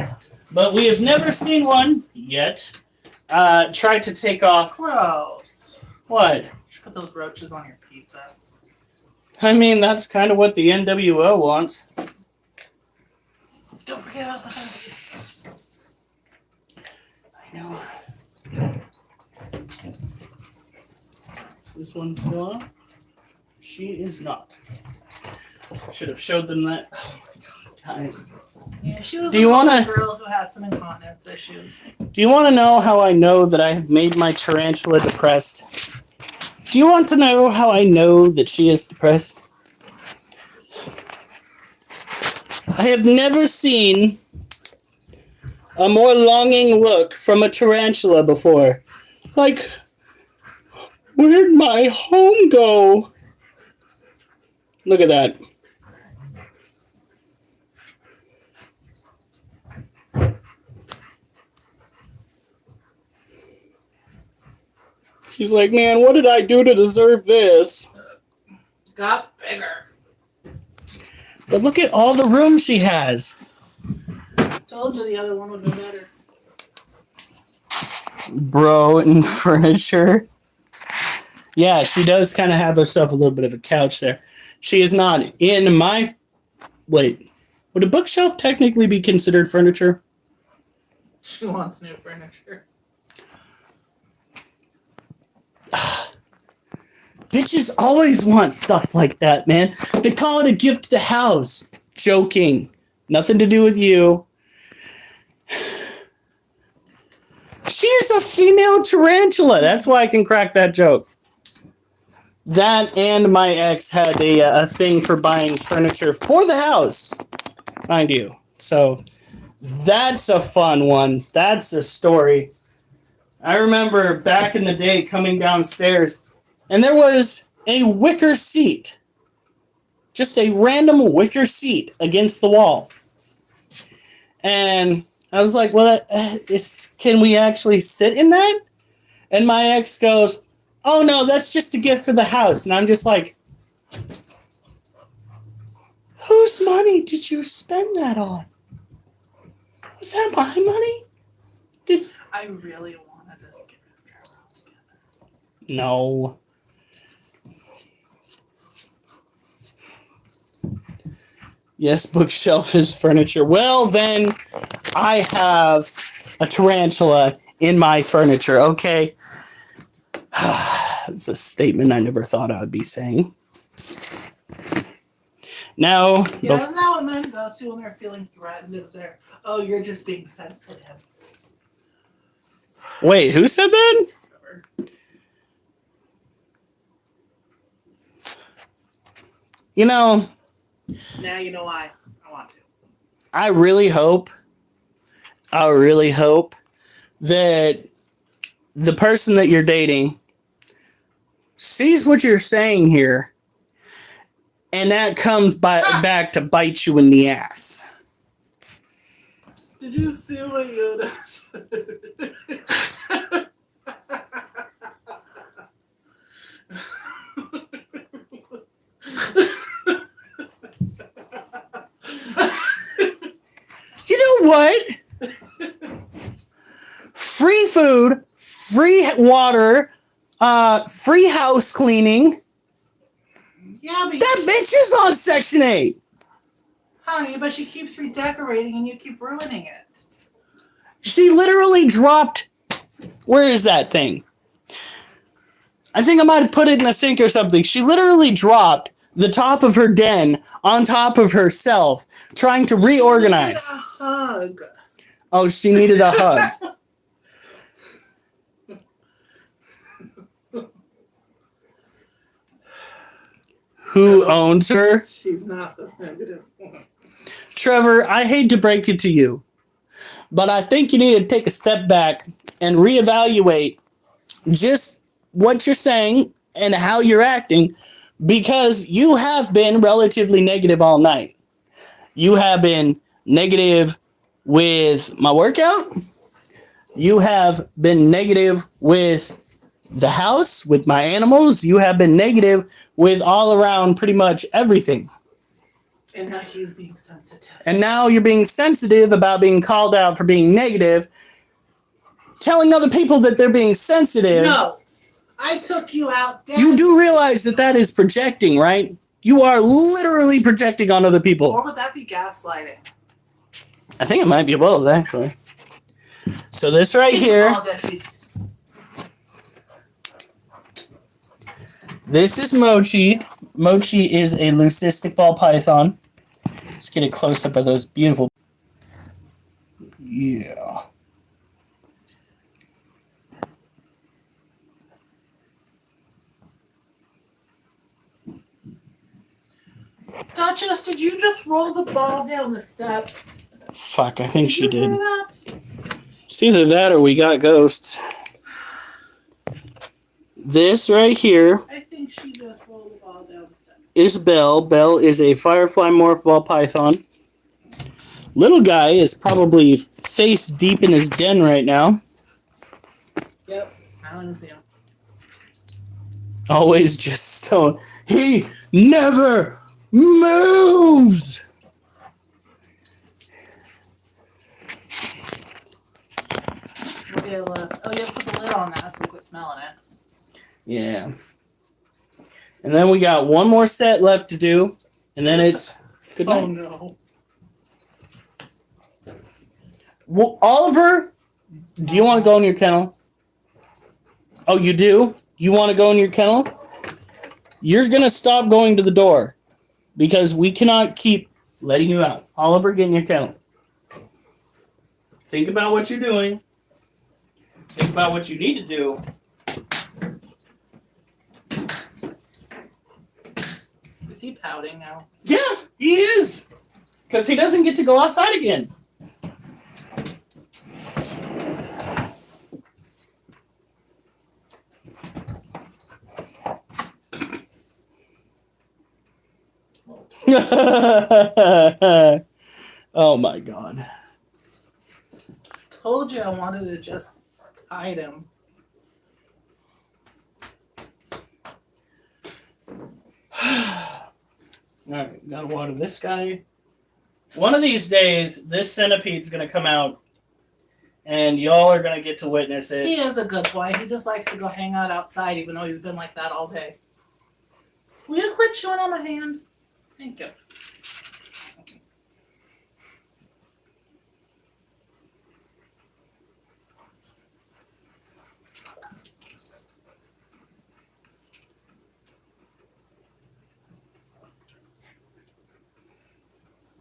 but we have never seen one yet try to take off. Gross. What? You should put those roaches on your pizza. I mean, that's kind of what the NWO wants. Don't forget about the centipede. I know. This one's still on? She is not. Should have showed them that. Oh my god. Yeah, she was Do you a wanna- girl who has some incontinence issues. Do you want to know how I know that I have made my tarantula depressed? Do you want to know how I know that she is depressed? I have never seen a more longing look from a tarantula before. Like, where'd my home go? Look at that. She's like, man, what did I do to deserve this? Got bigger. But look at all the room she has. Told you the other one would be better. Bro, and furniture. Yeah, she does kind of have herself a little bit of a couch there. She is not in my... Wait, would a bookshelf technically be considered furniture? She wants new furniture. Bitches always want stuff like that, man. They call it a gift to the house. Joking. Nothing to do with you. She is a female tarantula. That's why I can crack that joke. That and my ex had a thing for buying furniture for the house, mind you. So that's a fun one. That's a story. I remember back in the day coming downstairs, and there was a wicker seat. Just a random wicker seat against the wall. And I was like, well, can we actually sit in that? And my ex goes, oh, no, that's just a gift for the house. And I'm just like, whose money did you spend that on? Was that my money? I really wanted to skip it together. No. Yes, bookshelf is furniture. Well, then I have a tarantula in my furniture, okay? It's a statement I never thought I would be saying. Now, Yeah, isn't that what men go to when they're feeling threatened? Is there, oh, you're just being sensitive. wait, who said that? You know, Now you know why I want to. I really hope that the person that you're dating sees what you're saying here, and that comes back to bite you in the ass. Did you see what Yoda said? You know what? Free food, free water, free house cleaning. Yeah, but That bitch is on Section 8. honey, but she keeps redecorating and you keep ruining it. She literally dropped. Where is that thing? I think I might have put it in the sink or something. She literally dropped the top of her den on top of herself, trying to reorganize. She needed a hug. Oh, she needed a hug. Who owns her? She's not the negative one. Trevor, I hate to break it to you, but I think you need to take a step back and reevaluate just what you're saying and how you're acting, because you have been relatively negative all night. You have been negative with my workout. You have been negative with the house, with my animals. You have been negative with all around pretty much everything. And now he's being sensitive. And now you're being sensitive about being called out for being negative, telling other people that they're being sensitive. No, I took you out. You do realize that that is projecting, right? You are literally projecting on other people. Or would that be gaslighting? I think it might be both, actually. So this right here, this is Mochi. Mochi is a leucistic ball python. Let's get a close-up of those beautiful... Yeah. Duchess, did you just roll the ball down the steps? Fuck, I think she you did. hear that? It's either that or we got ghosts. This right here I think she just rolled the ball down the steps. is Belle. Belle is a firefly morph ball python. Little guy is probably face deep in his den right now. Yep, I don't even see him. Always just so... He never moves! Oh, you have to put the lid on that so we quit smelling it. Yeah. And then we got one more set left to do, and then it's good night. Oh no. Well, Oliver, do you want to go in your kennel? Oh, you do? You want to go in your kennel? You're going to stop going to the door because we cannot keep letting you out. Oliver, get in your kennel. Think about what you're doing. Think about what you need to do. Is he pouting now? Yeah, he is. Because he doesn't get to go outside again. Oh my god. Told you I wanted to just hide him. Alright, gotta water this guy. One of these days, this centipede's gonna come out, and y'all are gonna get to witness it. He is a good boy. He just likes to go hang out outside, even though he's been like that all day. Will you quit chewing on my hand? Thank you.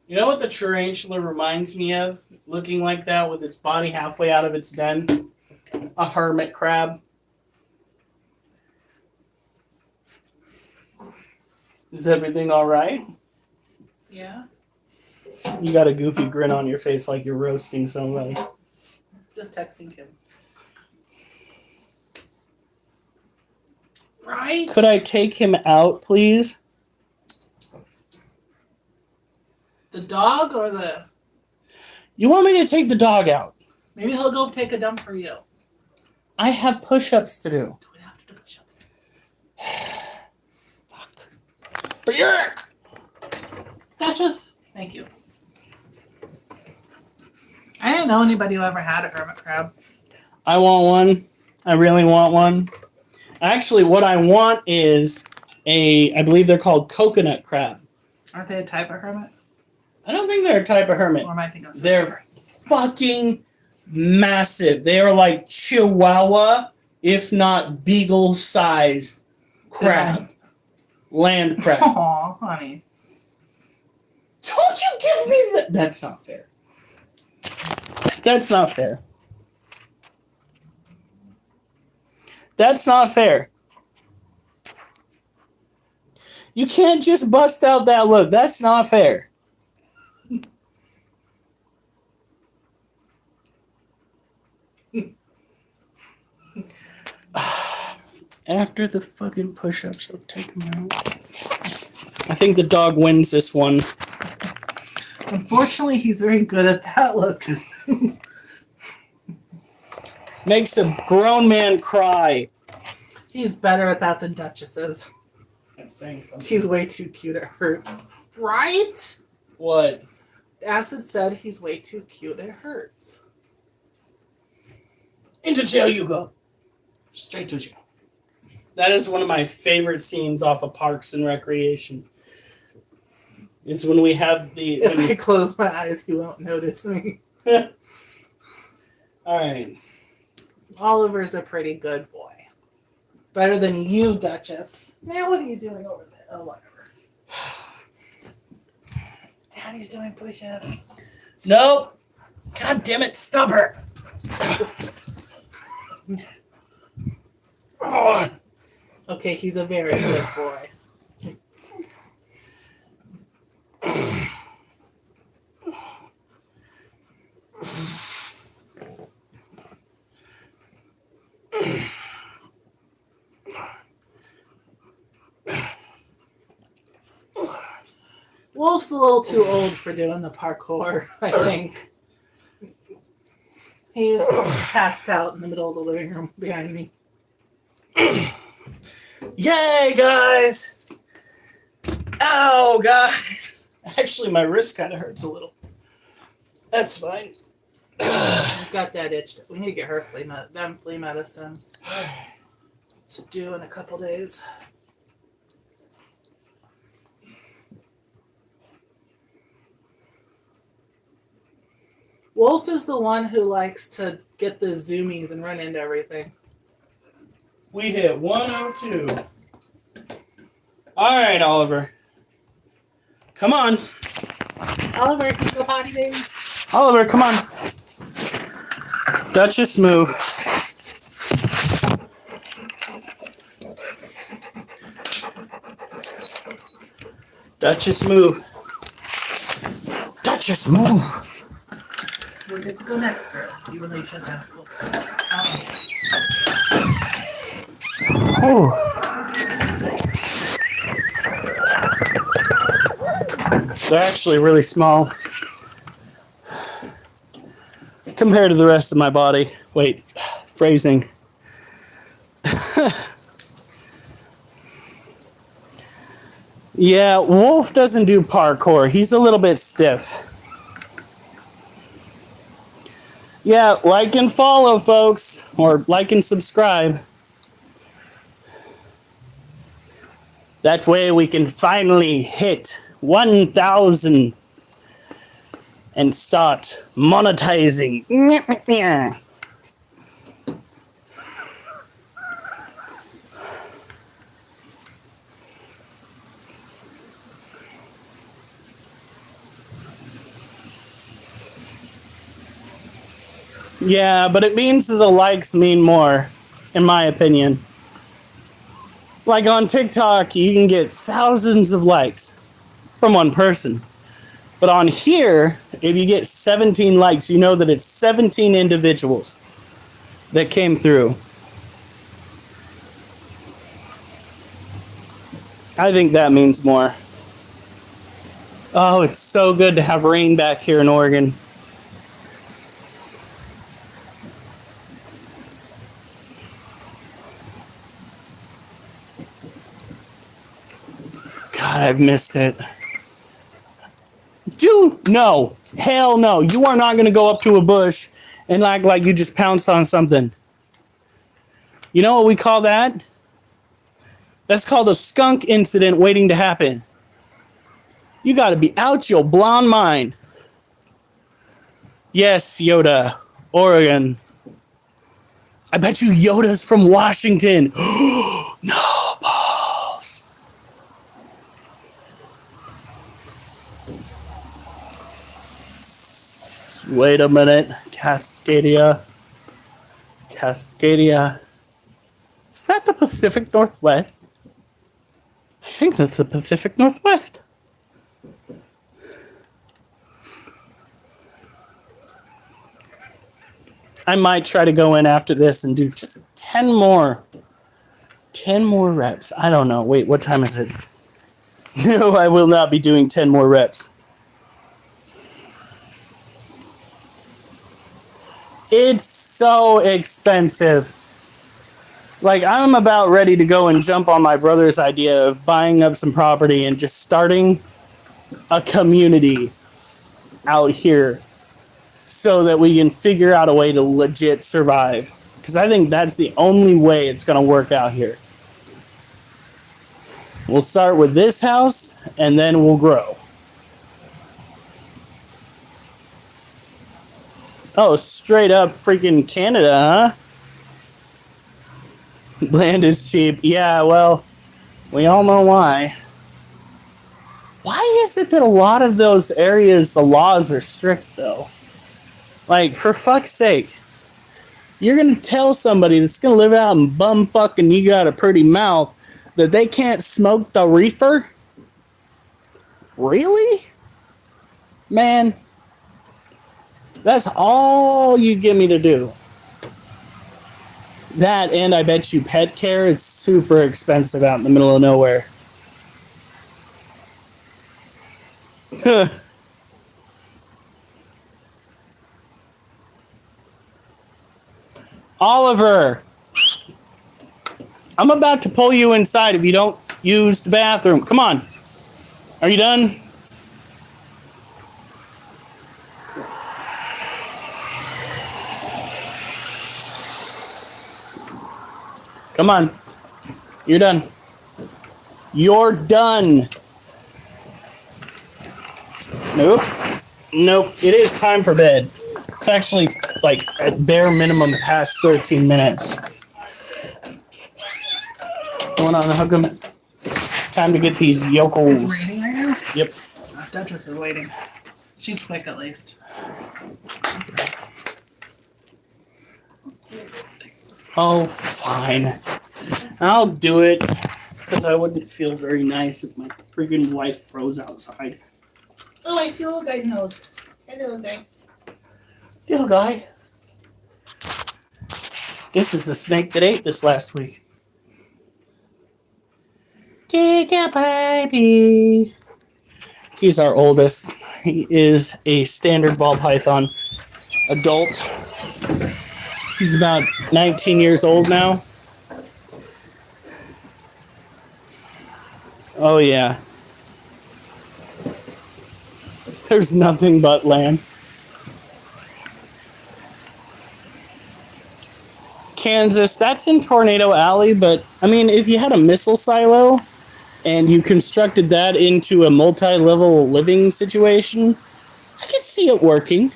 You know what the tarantula reminds me of? Looking like that with its body halfway out of its den? A hermit crab. Is everything alright? Yeah? You got a goofy grin on your face like you're roasting somebody. Just texting him. Right? Could I take him out, please? The dog or the... You want me to take the dog out? Maybe he'll go take a dump for you. I have push-ups to do. Do it after the push-ups. Fuck. Yuck! Duchess. Thank you. I didn't know anybody who ever had a hermit crab. I want one. I really want one. Actually, what I want is I believe they're called coconut crab. Aren't they a type of hermit? I don't think they're a type of hermit. Or am I thinking of something They're different? fucking massive. They are like Chihuahua, if not beagle size crab. Land crab. Aw, honey. Don't you give me that. That's not fair. That's not fair. That's not fair. You can't just bust out that look. That's not fair. After the fucking push-ups, I'll take them out. I think the dog wins this one. Unfortunately, he's very good at that look. Makes a grown man cry. He's better at that than Duchess is. That's saying something. He's way too cute, it hurts. Right? What? Acid said he's way too cute, it hurts. Into jail you go. Straight to jail. That is one of my favorite scenes off of Parks and Recreation. It's when we have the... If I close my eyes, he won't notice me. Alright. Oliver's a pretty good boy. Better than you, Duchess. Now what are you doing over there? Oh, whatever. Daddy's doing push-ups. Nope. God damn it, stop her. Okay, he's a very good boy. Wolf's a little too old for doing the parkour, I think. He's passed out in the middle of the living room behind me. Yay, guys! Ow, guys! Actually, my wrist kind of hurts a little. That's fine. We've got that itch. We need to get her flea medicine. It's due in a couple days. Wolf is the one who likes to get the zoomies and run into everything. We hit 102. All right, Oliver. Come on. Oliver, can you go potty, baby? Oliver, come on. Duchess, move. Duchess, move. Duchess, move. We're good to go next, girl. Even though you shouldn't have to. Oh. They're actually really small compared to the rest of my body. Wait, phrasing. Yeah, Wolf doesn't do parkour. He's a little bit stiff. Yeah, like and follow, folks. Or like and subscribe. That way we can finally hit 1,000 and start monetizing. Yeah, but it means the likes mean more, in my opinion. Like on TikTok, you can get thousands of likes from one person. But on here, if you get 17 likes, you know that it's 17 individuals that came through. I think that means more. Oh, it's so good to have rain back here in Oregon. God, I've missed it. Dude, no. Hell no. You are not going to go up to a bush and act like you just pounced on something. You know what we call that? That's called a skunk incident waiting to happen. You got to be out your blonde mind. Yes, Yoda. Oregon. I bet you Yoda's from Washington. No balls. Wait a minute. Cascadia. Is that the Pacific Northwest? I think that's the Pacific Northwest. I might try to go in after this and do just 10 more. 10 more reps. I don't know. Wait, what time is it? No, I will not be doing 10 more reps. It's so expensive. Like, I'm about ready to go and jump on my brother's idea of buying up some property and just starting a community out here so that we can figure out a way to legit survive. Because I think that's the only way it's going to work out here. We'll start with this house, and then we'll grow. Oh, straight up freaking Canada, huh? Land is cheap. Yeah, well, we all know why. Why is it that a lot of those areas, the laws are strict, though? Like, for fuck's sake. You're going to tell somebody that's going to live out in bumfuck and you got a pretty mouth that they can't smoke the reefer? Really? Man, that's all you get me to do. That, and I bet you pet care is super expensive out in the middle of nowhere. Oliver, I'm about to pull you inside if you don't use the bathroom. Come on. Are you done? Come on. You're done. You're done. Nope. Nope. It is time for bed. It's actually like at bare minimum past 13 minutes. Going on, hug them. Time to get these yokels. It's raining right now? Yep. Duchess is waiting. She's quick at least. Oh, fine. I'll do it. Because I wouldn't feel very nice if my freaking wife froze outside. Oh, I see a little guy's nose. Hello, guy. Little guy. This is the snake that ate this last week. Giga baby. He's our oldest. He is a standard ball python adult. He's about 19 years old now. Oh yeah. There's nothing but land. Kansas, that's in Tornado Alley, but I mean, if you had a missile silo and you constructed that into a multi-level living situation, I could see it working.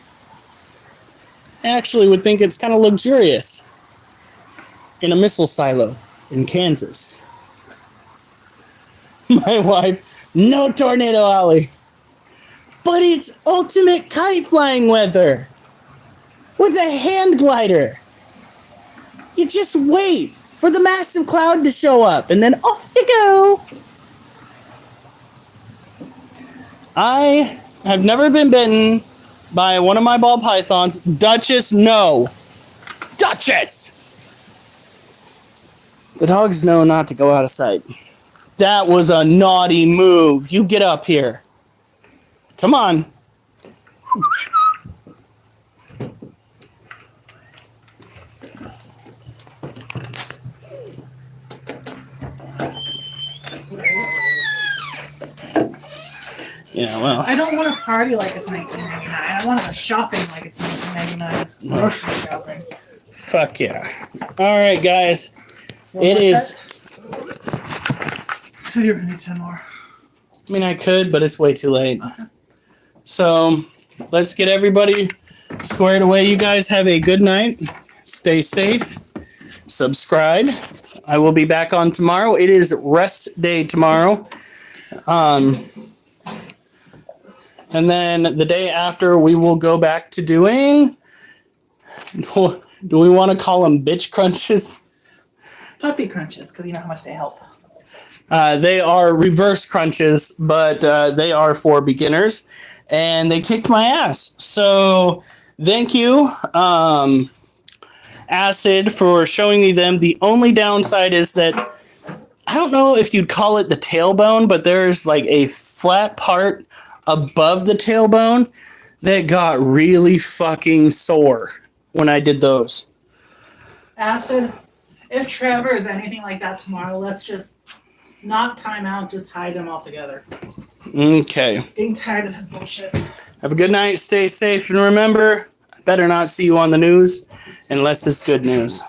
I actually would think it's kind of luxurious in a missile silo in Kansas. My wife, no Tornado Alley, but it's ultimate kite flying weather with a hand glider. You just wait for the massive cloud to show up, and then off you go. I have never been bitten by one of my ball pythons. Duchess, no. Duchess! The dogs know not to go out of sight. That was a naughty move. You get up here. Come on. Yeah, well. I don't want to party like it's 1999. I want to go shopping like it's 1999. Grocery shopping. Fuck yeah. Alright, guys. One It more is. set? You said you were going to need 10 more. I mean, I could, but it's way too late. Okay. So, let's get everybody squared away. You guys have a good night. Stay safe. Subscribe. I will be back on tomorrow. It is rest day tomorrow. And then the day after, we will go back to doing. Do we want to call them bitch crunches? Puppy crunches, because you know how much they help. They are reverse crunches, but they are for beginners. And they kicked my ass. So thank you, Acid, for showing me them. The only downside is that I don't know if you'd call it the tailbone, but there's like a flat part above the tailbone that got really fucking sore when I did those. Acid, if Trevor is anything like that tomorrow, let's just not time out, just hide him altogether. Okay. Getting tired of his bullshit. Have a good night, stay safe, and remember, I better not see you on the news unless it's good news.